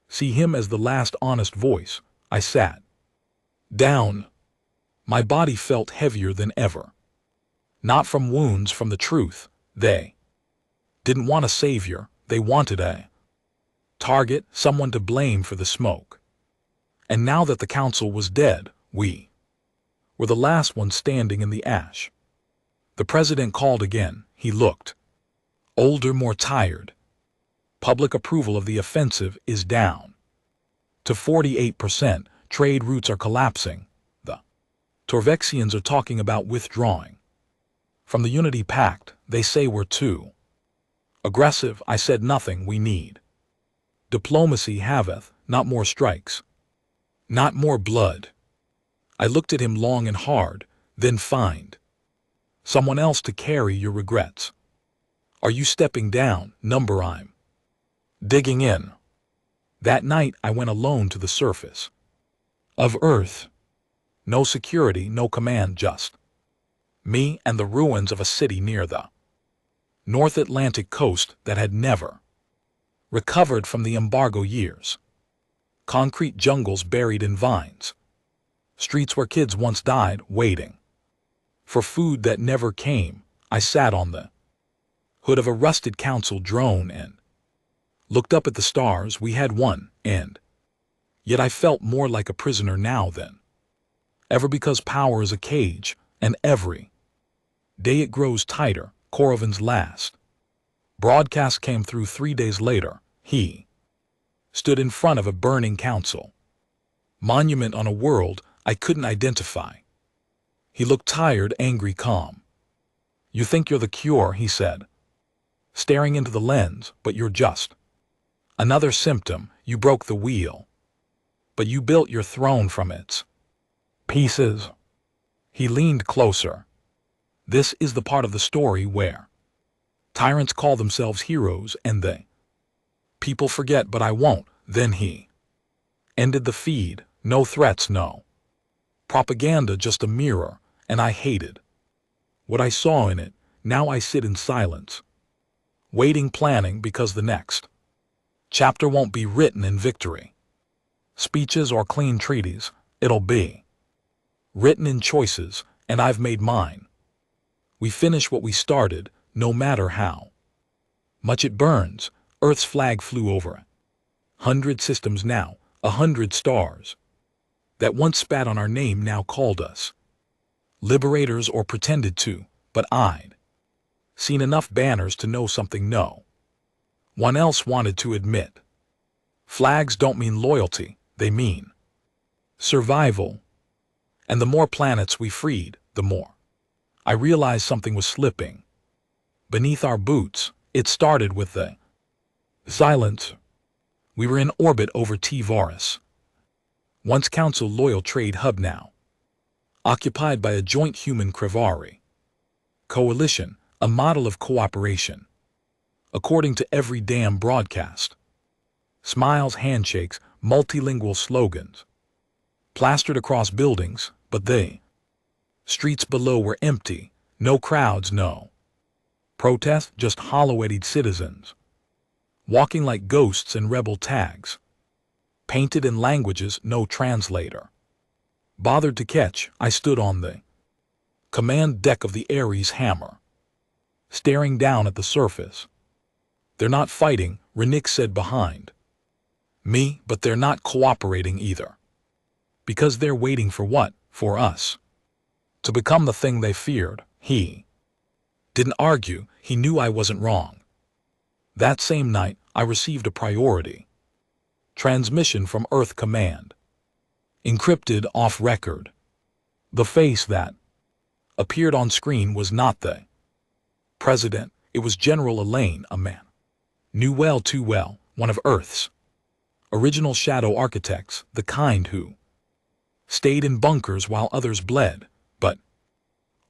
see him as the last honest voice. I sat down. My body felt heavier than ever. Not from wounds, from the truth. They didn't want a savior, they wanted a target, someone to blame for the smoke. And now that the council was dead, we were the last ones standing in the ash. The president called again. He looked older, more tired. Public approval of the offensive is down to 48%. Trade routes are collapsing. The Torvexians are talking about withdrawing from the Unity Pact. They say we're too aggressive. I said nothing. We need diplomacy, Haveth, not more strikes, not more blood. I looked at him long and hard. Then find someone else to carry your regrets. Are you stepping down? Number, I'm digging in. That night I went alone to the surface of Earth. No security, no command, just me and the ruins of a city near the North Atlantic coast that had never recovered from the embargo years. Concrete jungles buried in vines. Streets where kids once died, waiting for food that never came. I sat on the hood of a rusted council drone and looked up at the stars. We had won, and yet I felt more like a prisoner now than ever, because power is a cage, and every day it grows tighter. Korovan's last broadcast came through 3 days later. He stood in front of a burning council monument on a world I couldn't identify. He looked tired, angry, calm. You think you're the cure, he said, staring into the lens, but you're just another symptom. You broke the wheel, but you built your throne from its pieces. He leaned closer. This is the part of the story where tyrants call themselves heroes and they people forget, but I won't. Then he ended the feed. No threats, no propaganda, just a mirror, and I hated what I saw in it. Now I sit in silence, waiting, planning, because the next chapter won't be written in victory speeches or clean treaties. It'll be written in choices, and I've made mine. We finish what we started, no matter how much it burns. Earth's flag flew over 100 systems now, 100 stars that once spat on our name now called us liberators, or pretended to, but I'd seen enough banners to know something no one else wanted to admit. Flags don't mean loyalty, they mean survival. And the more planets we freed, the more I realized something was slipping beneath our boots. It started with the silence. We were in orbit over T-Varus, once Council loyal trade hub, now occupied by a joint human Krivari coalition, a model of cooperation, according to every damn broadcast. Smiles, handshakes, multilingual slogans plastered across buildings, but they Streets below were empty, no crowds, no protests, just hollow-headed citizens, walking like ghosts in rebel tags, painted in languages no translator bothered to catch. I stood on the command deck of the Ares hammer, staring down at the surface. They're not fighting, Renick said behind me, but they're not cooperating either. Because they're waiting for what? For us to become the thing they feared. He didn't argue, he knew I wasn't wrong. That same night, I received a priority transmission from Earth Command, encrypted off record. The face that appeared on screen was not the president, it was General Elaine, a man knew well too well, one of Earth's original shadow architects, the kind who stayed in bunkers while others bled. But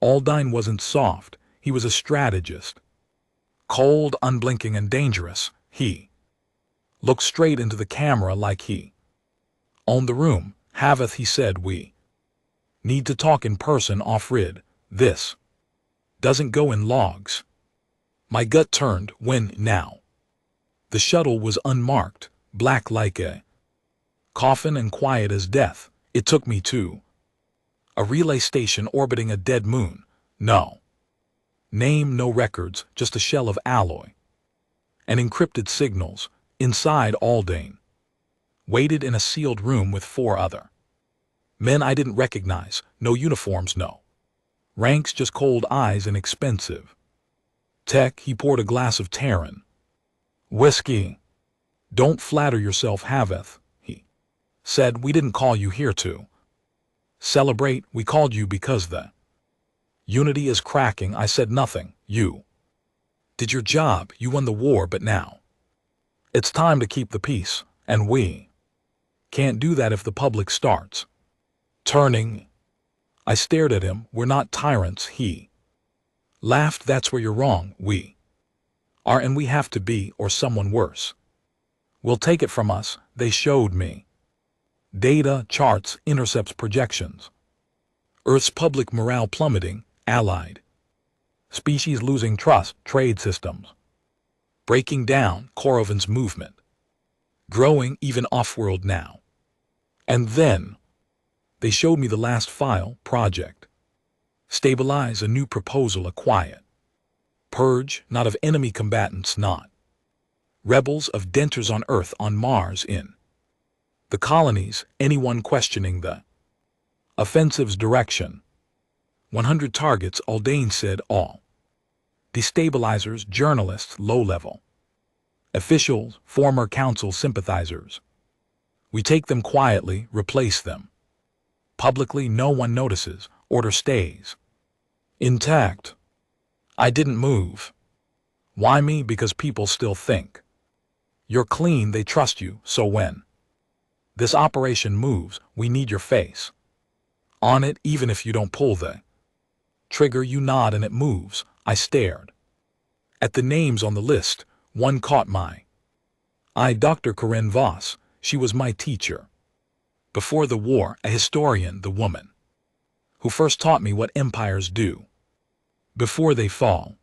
Aldine wasn't soft, he was a strategist. Cold, unblinking, and dangerous. He looked straight into the camera like he owned the room. Haveth, he said, we need to talk in person off-grid. This doesn't go in logs. My gut turned when, now, the shuttle was unmarked, black like a coffin and quiet as death. It took me to a relay station orbiting a dead moon. No name, no records, just a shell of alloy and encrypted signals. Inside, Aldane waited in a sealed room with 4 other men I didn't recognize. No uniforms, no ranks, just cold eyes and expensive tech. He poured a glass of Terran whiskey. Don't flatter yourself, Haveth, he said. We didn't call you here to celebrate. We called you because the unity is cracking. I said nothing. You did your job. You won the war, but now it's time to keep the peace. And we can't do that if the public starts turning. I stared at him. We're not tyrants. He laughed. That's where you're wrong. We are, and we have to be, or someone worse will take it from us. They showed me data, charts, intercepts, projections. Earth's public morale plummeting, allied species losing trust, trade systems breaking down, Korovan's movement growing, even off-world now. And then they showed me the last file, project stabilize, a new proposal, a quiet purge, not of enemy combatants, not rebels, of denters on Earth, on Mars, in the colonies, anyone questioning the offensive's direction. 100 targets, Aldane said, all destabilizers, journalists, low-level officials, former council sympathizers. We take them quietly, replace them publicly. No one notices. Order stays intact. I didn't move. Why me? Because people still think you're clean. They trust you. So when this operation moves, we need your face on it, even if you don't pull the trigger. You nod and it moves. I stared at the names on the list. One caught my eye. Dr. Corinne Voss. She was my teacher before the war, a historian, the woman who first taught me what empires do before they fall.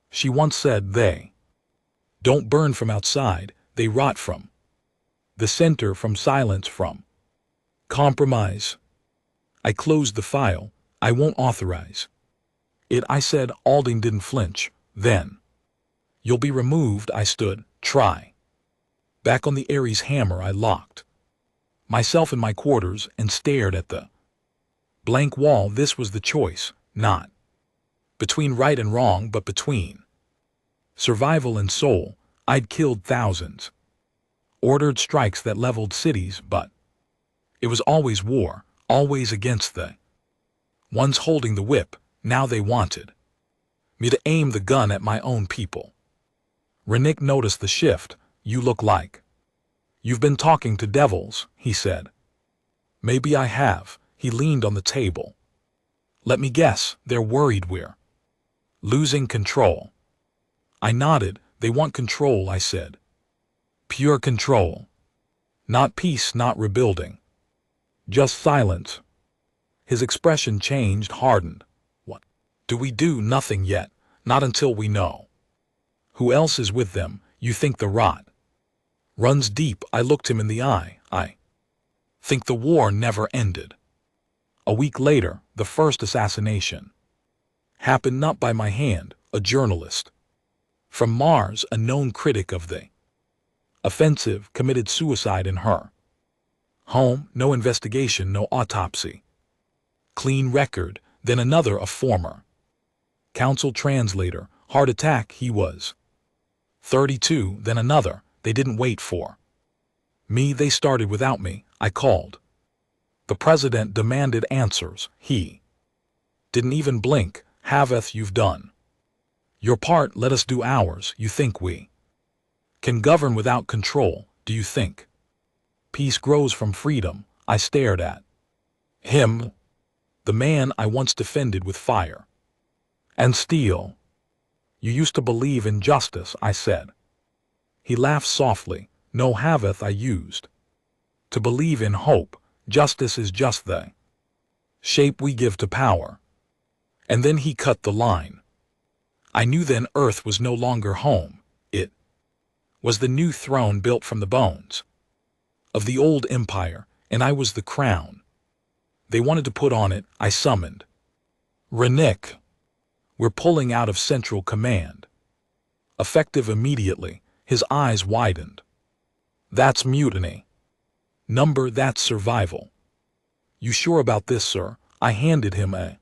She once said, they don't burn from outside, they rot from the center, from silence, from compromise. I closed the file. I won't authorize it, I said. Aldine didn't flinch. Then you'll be removed. I stood. Try. Back on the Ares hammer, I locked myself in my quarters and stared at the blank wall. This was the choice, not between right and wrong, but between survival and soul. I'd killed thousands, ordered strikes that leveled cities, but it was always war, always against the ones holding the whip. Now they wanted me to aim the gun at my own people. Renick noticed the shift. You look like you've been talking to devils, he said. Maybe I have. He leaned on the table. Let me guess, they're worried we're losing control. I nodded. They want control, I said. Pure control. Not peace, not rebuilding. Just silence. His expression changed, hardened. What do we do? Nothing yet. Not until we know. Who else is with them? You think the rot runs deep. I looked him in the eye. I think the war never ended. A week later, the first assassination happened not by my hand, a journalist from Mars, a known critic of the offensive, committed suicide in her home. No investigation, no autopsy. Clean record. Then another, a former council translator, heart attack. He was 32. Then another. They didn't wait for me. They started without me. I called the president, demanded answers. He didn't even blink. Haveth, you've done your part, let us do ours. You think we can govern without control? Do you think peace grows from freedom? I stared at him, the man I once defended with fire and steel. You used to believe in justice, I said. He laughed softly. No, Haveth, I used to believe in hope. Justice is just the shape we give to power. And then he cut the line. I knew then Earth was no longer home. It was the new throne built from the bones of the old empire, and I was the crown they wanted to put on it. I summoned Renick. We're pulling out of Central Command. Effective immediately. His eyes widened. That's mutiny. Number, that's survival. You sure about this, sir? I handed him a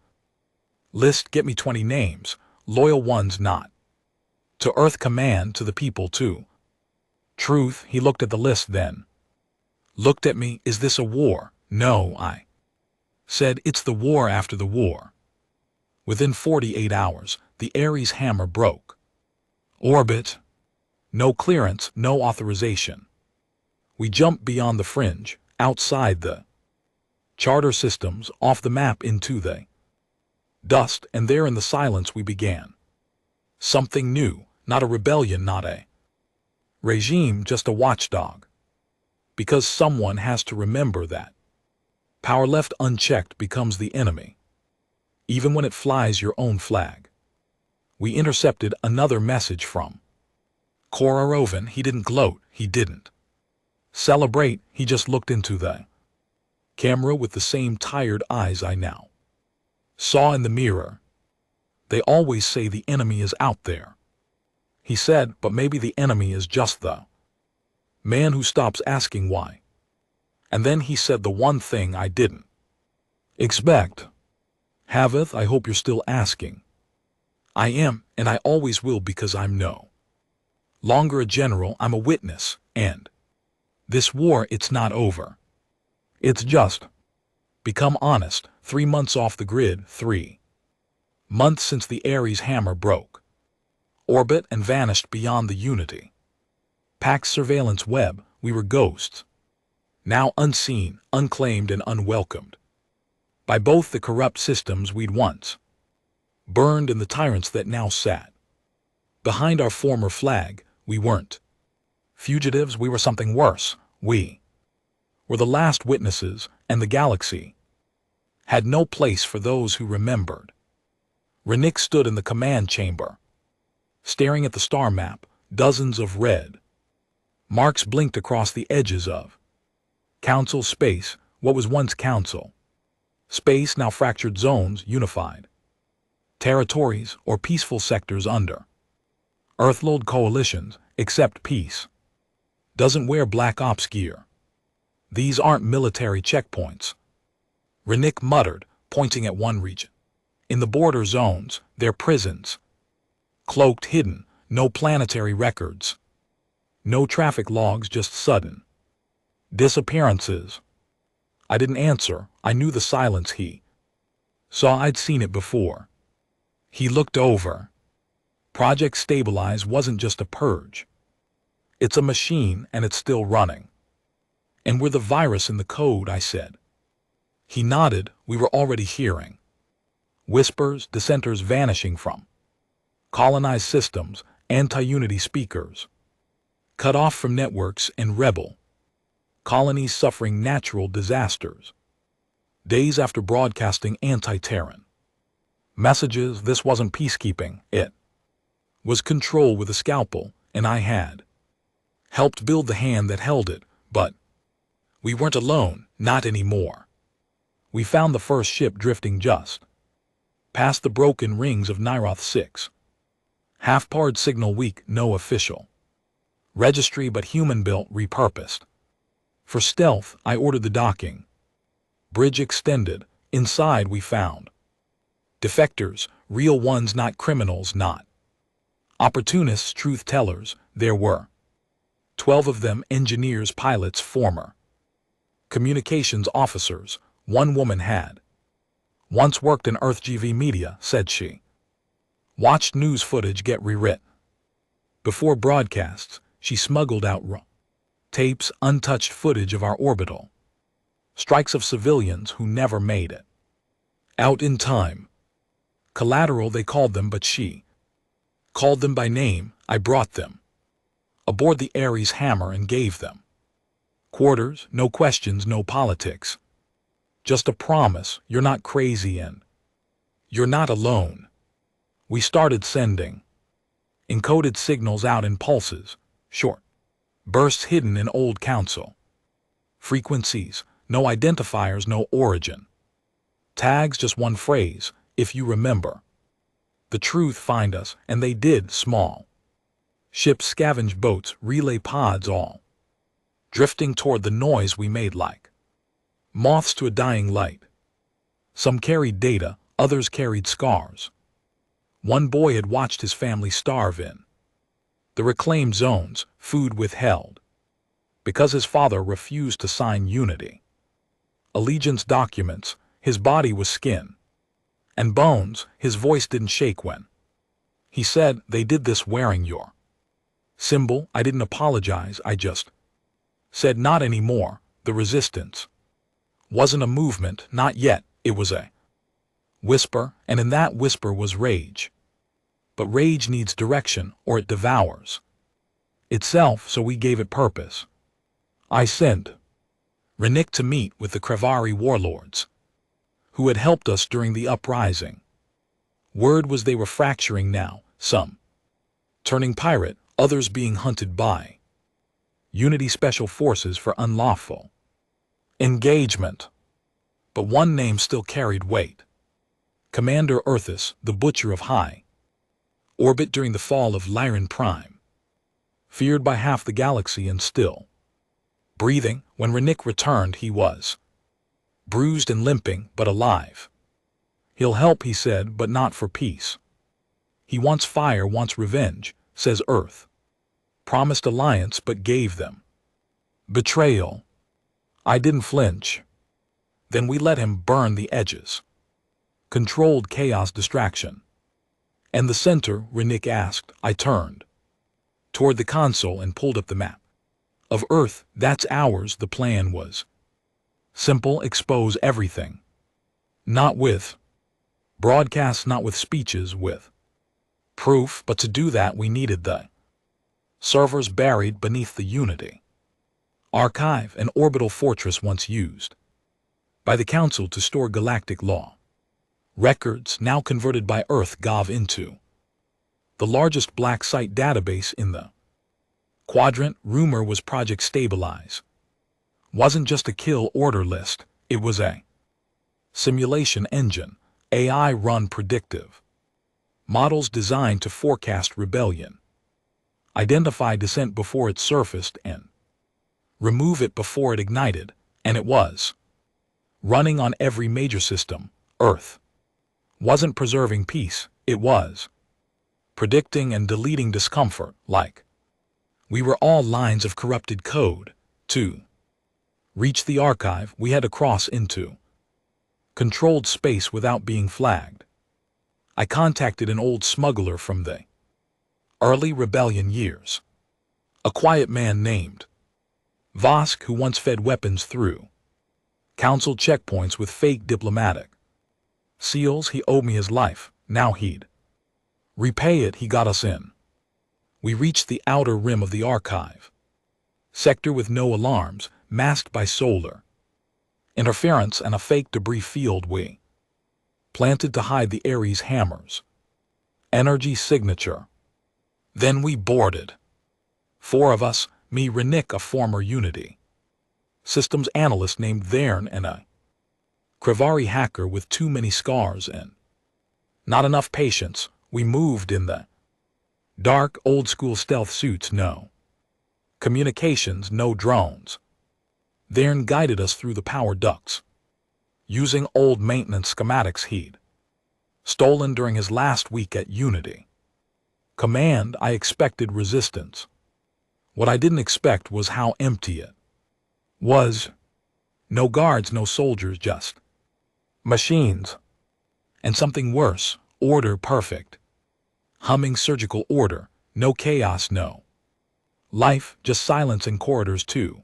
list. Get me 20 names. Loyal ones, not to Earth Command, to the people too. Truth. He looked at the list, then looked at me. Is this a war? No, I said. It's the war after the war. Within 48 hours, the Ares hammer broke orbit. No clearance, no authorization. We jumped beyond the fringe, outside the charter systems, off the map, into the dust, and there in the silence we began something new. Not a rebellion, not a regime, just a watchdog. Because someone has to remember that power left unchecked becomes the enemy, even when it flies your own flag. We intercepted another message from Kororovin. He didn't gloat, he didn't celebrate, he just looked into the camera with the same tired eyes I now saw in the mirror. They always say the enemy is out there, he said, but maybe the enemy is just the man who stops asking why. And then he said the one thing I didn't expect. Haveth, I hope you're still asking. I am, and I always will, because I'm no longer a general, I'm a witness, and this war, it's not over. It's just become honest. 3 months off the grid, 3 months since the Ares hammer broke orbit and vanished beyond the Unity Pact surveillance web. We were ghosts, now unseen, unclaimed, and unwelcomed by both the corrupt systems we'd once burned and the tyrants that now sat behind our former flag. We weren't fugitives, we were something worse. We were the last witnesses, and the galaxy had no place for those who remembered. Renick stood in the command chamber, staring at the star map. Dozens of red marks blinked across the edges of council space. What was once council space, now fractured zones, unified territories, or peaceful sectors under Earthload coalitions. Except peace doesn't wear black ops gear. These aren't military checkpoints, Renick muttered, pointing at one region. In the border zones, they're prisons. Cloaked, hidden, no planetary records. No traffic logs, just sudden disappearances. I didn't answer. I knew the silence he saw. I'd seen it before. He looked over. Project Stabilize wasn't just a purge. It's a machine, and it's still running. And we're the virus in the code, I said. He nodded. We were already hearing whispers, dissenters vanishing from colonized systems, anti-unity speakers, cut off from networks, and rebel colonies suffering natural disasters. Days after broadcasting anti-Terran messages, this wasn't peacekeeping, it was control with a scalpel, and I had helped build the hand that held it, but we weren't alone, not anymore. We found the first ship drifting just past the broken rings of Niroth 6. Half-parred signal weak, no official registry but human-built, repurposed. For stealth, I ordered the docking bridge extended. Inside we found defectors, real ones, not criminals, not opportunists, truth-tellers. There were 12 of them, engineers, pilots, former communications officers. One woman had once worked in EarthGV media, said she watched news footage get rewritten before broadcasts. She smuggled out raw tapes, untouched footage of our orbital strikes of civilians who never made it out in time. Collateral, they called them, but she called them by name. I brought them aboard the Ares Hammer and gave them quarters, no questions, no politics. Just a promise, you're not crazy and you're not alone. We started sending encoded signals out in pulses, short bursts hidden in old council frequencies, no identifiers, no origin tags, just one phrase: if you remember the truth, find us. And they did. Small ships, scavenge boats, relay pods, all drifting toward the noise we made like moths to a dying light. Some carried data, others carried scars. One boy had watched his family starve in the reclaimed zones, food withheld, because his father refused to sign unity allegiance documents. His body was skin and bones. His voice didn't shake when he said, they did this wearing your symbol. I didn't apologize, I just said, not anymore. The resistance wasn't a movement, not yet. It was a whisper, and in that whisper was rage. But rage needs direction, or it devours itself, so we gave it purpose. I sent Rennick to meet with the Krevari warlords who had helped us during the uprising. Word was they were fracturing now, some turning pirate, others being hunted by Unity Special Forces for unlawful engagement. But one name still carried weight: Commander Earthus, the Butcher of High Orbit during the fall of Lyran Prime, feared by half the galaxy and still breathing. When Rennick returned, he was bruised and limping, but alive. He'll help, he said, but not for peace. He wants fire, wants revenge, says Earth. Promised alliance, but gave them betrayal. I didn't flinch. Then we let him burn the edges. Controlled chaos, distraction. And the center, Rennick asked. I turned toward the console and pulled up the map of Earth. That's ours. The plan was simple: expose everything. Not with broadcasts, not with speeches, with proof. But to do that we needed the servers buried beneath the Unity Archive, an orbital fortress once used by the Council to store galactic law records, now converted by EarthGov into the largest black site database in the quadrant. Rumor was Project Stabilize wasn't just a kill order list, it was a simulation engine, AI run predictive models designed to forecast rebellion, identify dissent before it surfaced, and remove it before it ignited. And it was running on every major system. Earth wasn't preserving peace, it was predicting and deleting discomfort. Like we were all lines of corrupted code. To reach the archive, we had to cross into controlled space without being flagged. I contacted an old smuggler from the early rebellion years, a quiet man named Vosk, who once fed weapons through council checkpoints with fake diplomatic seals. He owed me his life. Now he'd repay it. He got us in. We reached the outer rim of the archive sector with no alarms, masked by solar Interference and a fake debris field we planted to hide the Ares hammers. Energy signature. Then we boarded. 4 of us, me Renick, a former Unity systems analyst named Vern, and a Krivari hacker with too many scars and not enough patience. We moved in the dark, old-school stealth suits, no communications, no drones. Vern guided us through the power ducts, using old maintenance schematics he'd stolen during his last week at Unity. Command, I expected resistance. What I didn't expect was how empty it was. No guards, no soldiers, just machines. And something worse, order perfect. Humming surgical order, no chaos, no life, just silence in corridors too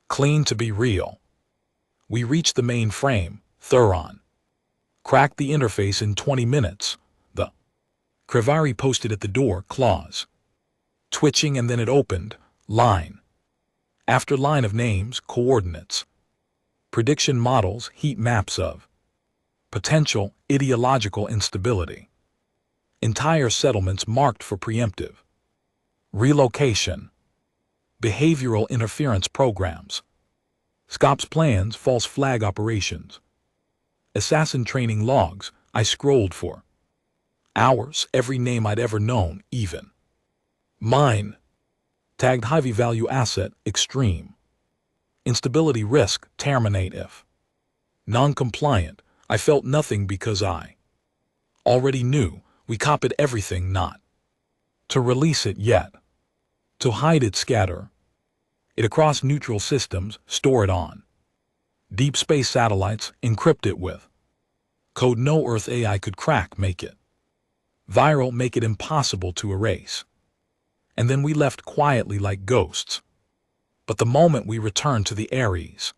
clean to be real. We reached the main frame, Thuron. Cracked the interface in 20 minutes. The Krivari posted at the door, claws twitching, and then it opened, line after line of names, coordinates, prediction models, heat maps of potential ideological instability. Entire settlements marked for preemptive relocation. Behavioral interference programs. SCOPS plans, false flag operations. Assassin training logs. I scrolled for hours, every name I'd ever known, even mine. Tagged high value asset, extreme instability risk, terminate if non-compliant. I felt nothing because I already knew. We copied everything, not to release it yet, to hide it, scatter it across neutral systems, store it on deep space satellites, encrypt it with code no Earth AI could crack, make it viral, make it impossible to erase. And then we left quietly like ghosts. But the moment we returned to the Ares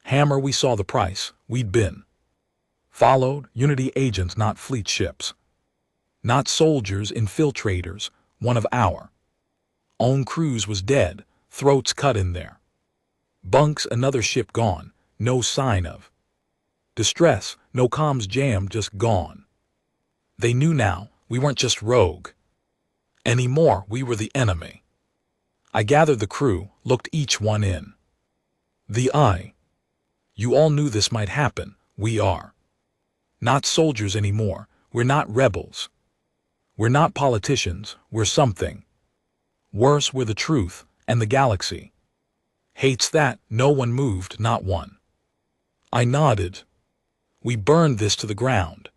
hammer, we saw the price. We'd been followed, Unity agents, not fleet ships, not soldiers, infiltrators. One of our own crews was dead, throats cut in their bunks, another ship gone, no sign of distress, no comms jammed, just gone. They knew now, we weren't just rogue anymore, we were the enemy. I gathered the crew, looked each one in the eye. You all knew this might happen. We are not soldiers anymore, we're not rebels, we're not politicians, we're something worse. We're the truth, and the galaxy hates that. No one moved, not one. I nodded. We burned this to the ground.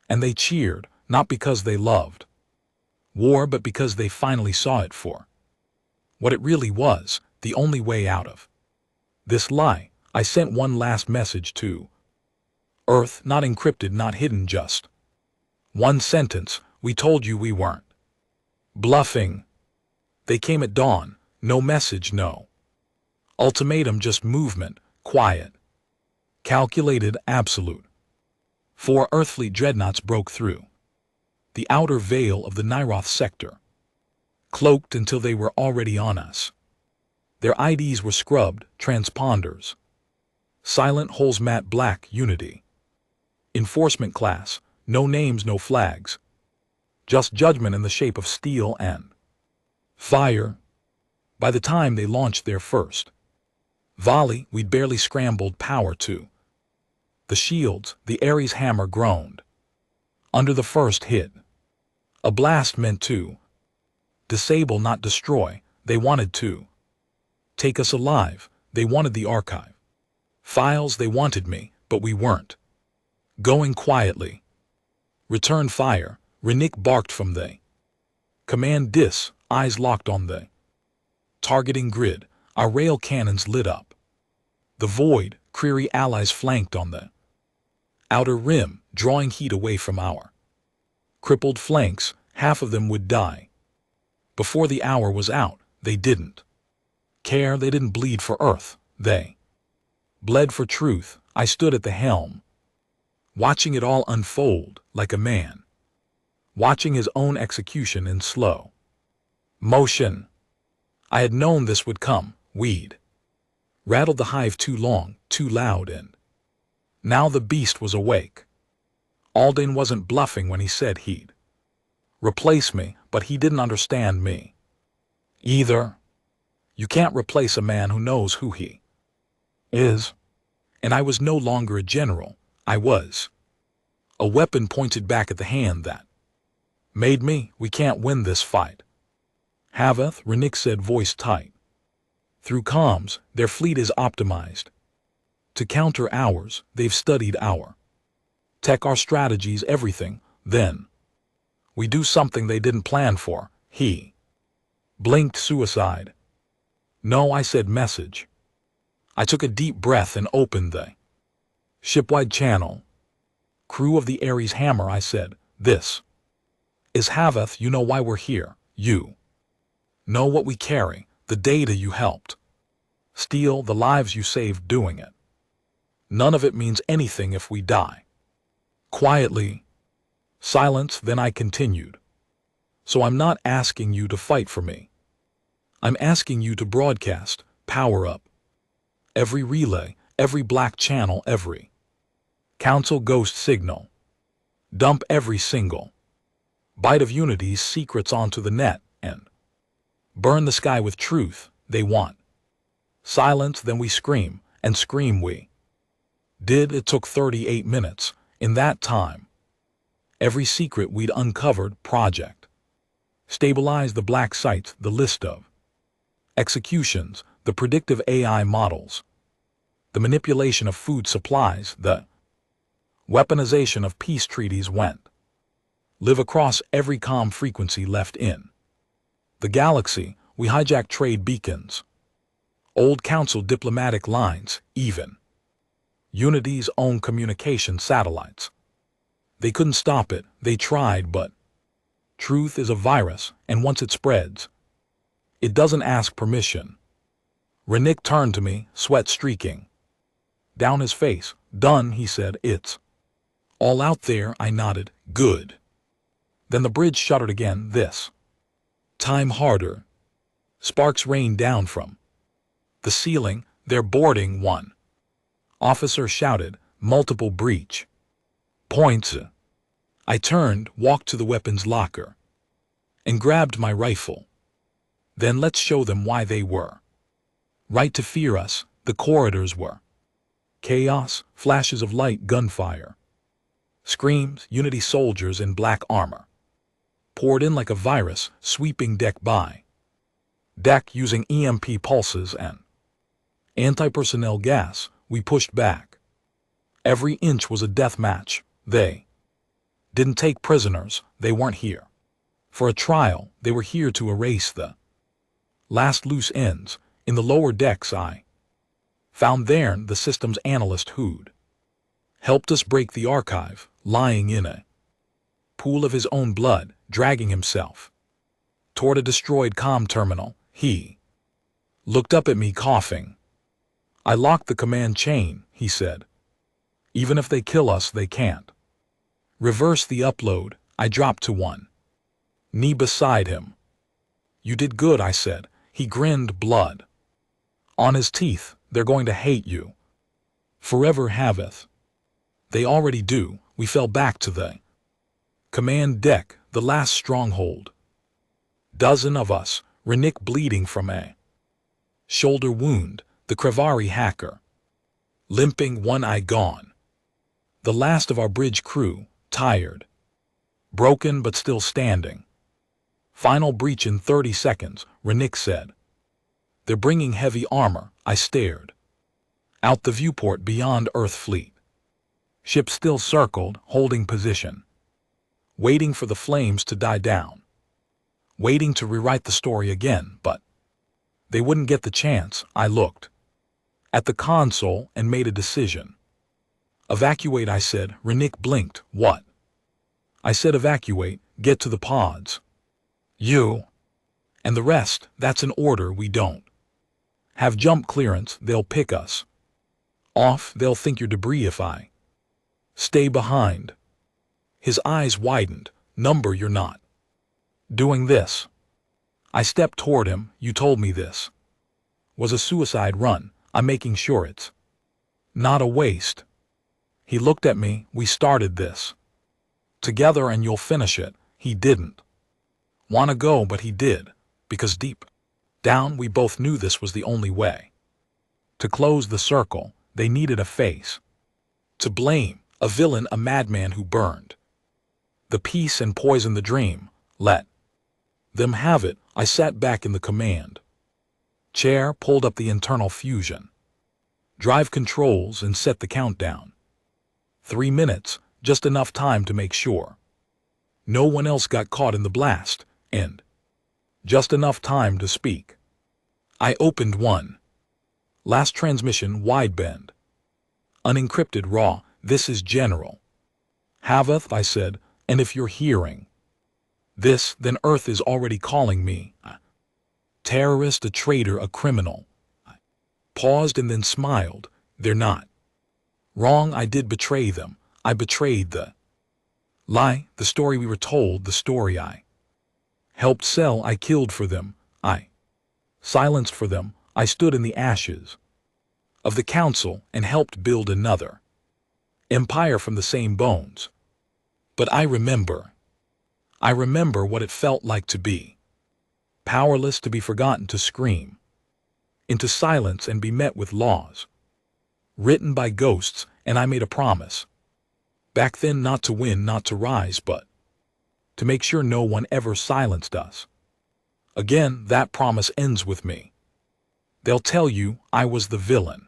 And they cheered, not because they loved war, but because they finally saw it for what it really was, the only way out of this lie. I sent one last message to Earth, not encrypted, not hidden, just one sentence. We told you we weren't bluffing. They came at dawn, no message, no ultimatum, just movement, quiet, calculated, absolute. 4 Earthfleet dreadnoughts broke through the outer veil of the Nyroth sector, cloaked until they were already on us. Their IDs were scrubbed, transponders, silent holes, matte black, Unity enforcement class, no names, no flags, just judgment in the shape of steel and fire. By the time they launched their first volley, we'd barely scrambled power to the shields. The Ares hammer groaned under the first hit. A blast meant to disable, not destroy. They wanted to take us alive. They wanted the archive files. They wanted me, but we weren't going quietly. Return fire. Renick barked from the command dis, eyes locked on the targeting grid. Our rail cannons lit up the void. Creary allies flanked on the outer rim, drawing heat away from our crippled flanks. Half of them would die before the hour was out. They didn't care. They didn't bleed for Earth. They bled for truth. I stood at the helm, watching it all unfold, like a man watching his own execution in slow motion. I had known this would come. We'd rattled the hive too long, too loud and now the beast was awake. Alden wasn't bluffing when he said he'd replace me, but he didn't understand me either. You can't replace a man who knows who he is. And I was no longer a general. I was a weapon pointed back at the hand that made me. We can't win this fight. Haveth, Rennick said, voice tight. Through comms, their fleet is optimized. To counter ours, they've studied our tech, our strategies, everything. Then we do something they didn't plan for. He blinked. Suicide. No, I said, message. I took a deep breath and opened the shipwide channel. Crew of the Ares Hammer, I said, this is Haveth. You know why we're here. You know what we carry, the data you helped steal, the lives you saved doing it. None of it means anything if we die. Quietly. Silence. Then I continued. So I'm not asking you to fight for me. I'm asking you to broadcast, power up. Every relay, every black channel, every council ghost signal. Dump every single byte of Unity's secrets onto the net and burn the sky with truth. They want silence. Then we scream, and scream we did. It took 38 minutes. In that time, every secret we'd uncovered, project stabilize the black sites, the list of executions, the predictive AI models, the manipulation of food supplies, the weaponization of peace treaties went live across every comm frequency left in the galaxy. We hijacked trade beacons, old council diplomatic lines, even Unity's own communication satellites. They couldn't stop it. They tried, but truth is a virus, and once it spreads, it doesn't ask permission. Rennick turned to me, sweat streaking down his face. Done, he said. It's all out there. I nodded. Good. Then the bridge shuddered again, this time harder. Sparks rained down from the ceiling. They're boarding, one officer shouted. Multiple breach points. I turned, walked to the weapons locker, and grabbed my rifle. Then let's show them why they were right to fear us. The corridors were chaos, flashes of light, gunfire, screams. Unity soldiers in black armor poured in like a virus, sweeping deck by deck using EMP pulses and anti-personnel gas. We pushed back. Every inch was a death match. They didn't take prisoners. They weren't here for a trial. They were here to erase the last loose ends. In the lower decks, I found there the systems analyst who'd helped us break the archive, lying in a pool of his own blood, dragging himself toward a destroyed comm terminal. He looked up at me, coughing. I locked the command chain, he said. Even if they kill us, they can't reverse the upload. I dropped to one knee beside him. You did good, I said. He grinned, blood on his teeth. They're going to hate you forever, Haveth. They already do. We fell back to the command deck, the last stronghold. Dozen of us, Rennick bleeding from a shoulder wound, the Krevari hacker limping, one eye gone. The last of our bridge crew, tired, broken but still standing. Final breach in 30 seconds, Rennick said. They're bringing heavy armor. I stared out the viewport beyond Earth fleet. Ships still circled, holding position, waiting for the flames to die down, waiting to rewrite the story again, but they wouldn't get the chance. I looked at the console and made a decision. Evacuate, I said. Rennick blinked. What? I said evacuate, get to the pods. You and the rest, that's an order. We don't have jump clearance. They'll pick us off. They'll think you're debris if I stay behind. His eyes widened. Number, you're not doing this. I stepped toward him. You told me this was a suicide run. I'm making sure it's Not a waste. He looked at me. We started this together and you'll finish it. He didn't want to go, but he did, because deep down we both knew this was the only way. To close the circle, they needed a face to blame, a villain, a madman who burned the peace and poisoned the dream. Let them have it. I sat back in the command chair, pulled up the internal fusion drive controls, and set the countdown. 3 minutes, just enough time to make sure no one else got caught in the blast, and just enough time to speak. I opened one last transmission, wideband, unencrypted, raw. This is General Havath, I said, and if you're hearing this, then Earth is already calling me a terrorist, a traitor, a criminal. I paused and then smiled. They're not wrong. I did betray them. I betrayed the lie, the story we were told, the story I helped sell. I killed for them. I silenced for them. I stood in the ashes of the council and helped build another empire from the same bones. But I remember what it felt like to be powerless, to be forgotten, to scream into silence and be met with laws written by ghosts. And I made a promise back then, not to win, not to rise, but to make sure no one ever silenced us. Again, that promise ends with me. They'll tell you I was the villain.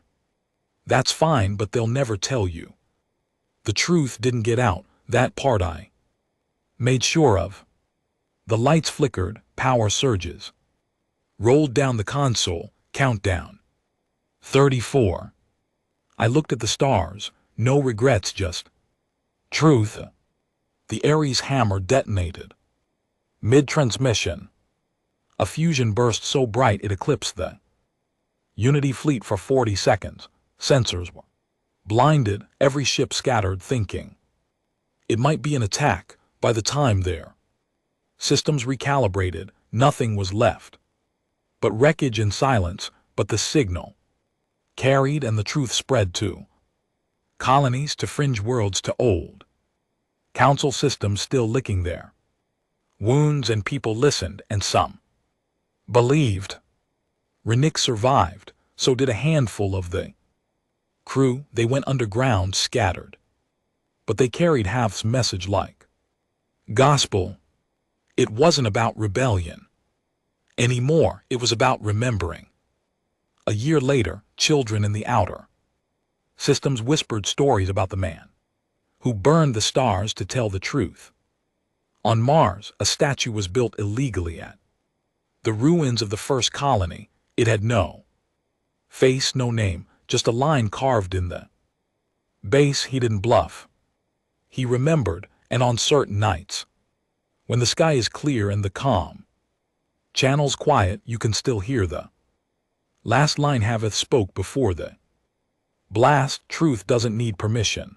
That's fine, but they'll never tell you the truth didn't get out. That part I made sure of. The lights flickered, power surges rolled down the console, countdown. 34. I looked at the stars, no regrets, just truth. The Ares hammer detonated mid-transmission. A fusion burst so bright it eclipsed the Unity fleet for 40 seconds. Sensors were blinded, every ship scattered, thinking it might be an attack. By the time their systems recalibrated, nothing was left but wreckage and silence. But the signal carried, and the truth spread to colonies, to fringe worlds, to old council systems still licking their wounds, and people listened, and some believed. Rennick survived, so did a handful of the crew. They went underground, scattered, but they carried Hav's message like gospel. It wasn't about rebellion anymore, it was about remembering. A year later, children in the outer systems whispered stories about the man who burned the stars to tell the truth. On Mars, a statue was built illegally at the ruins of the first colony. It had no face, no name, just a line carved in the base. He didn't bluff. He remembered, and on certain nights, when the sky is clear and the calm channels quiet, you can still hear the last line Haveth spoke before the blast. Truth doesn't need permission.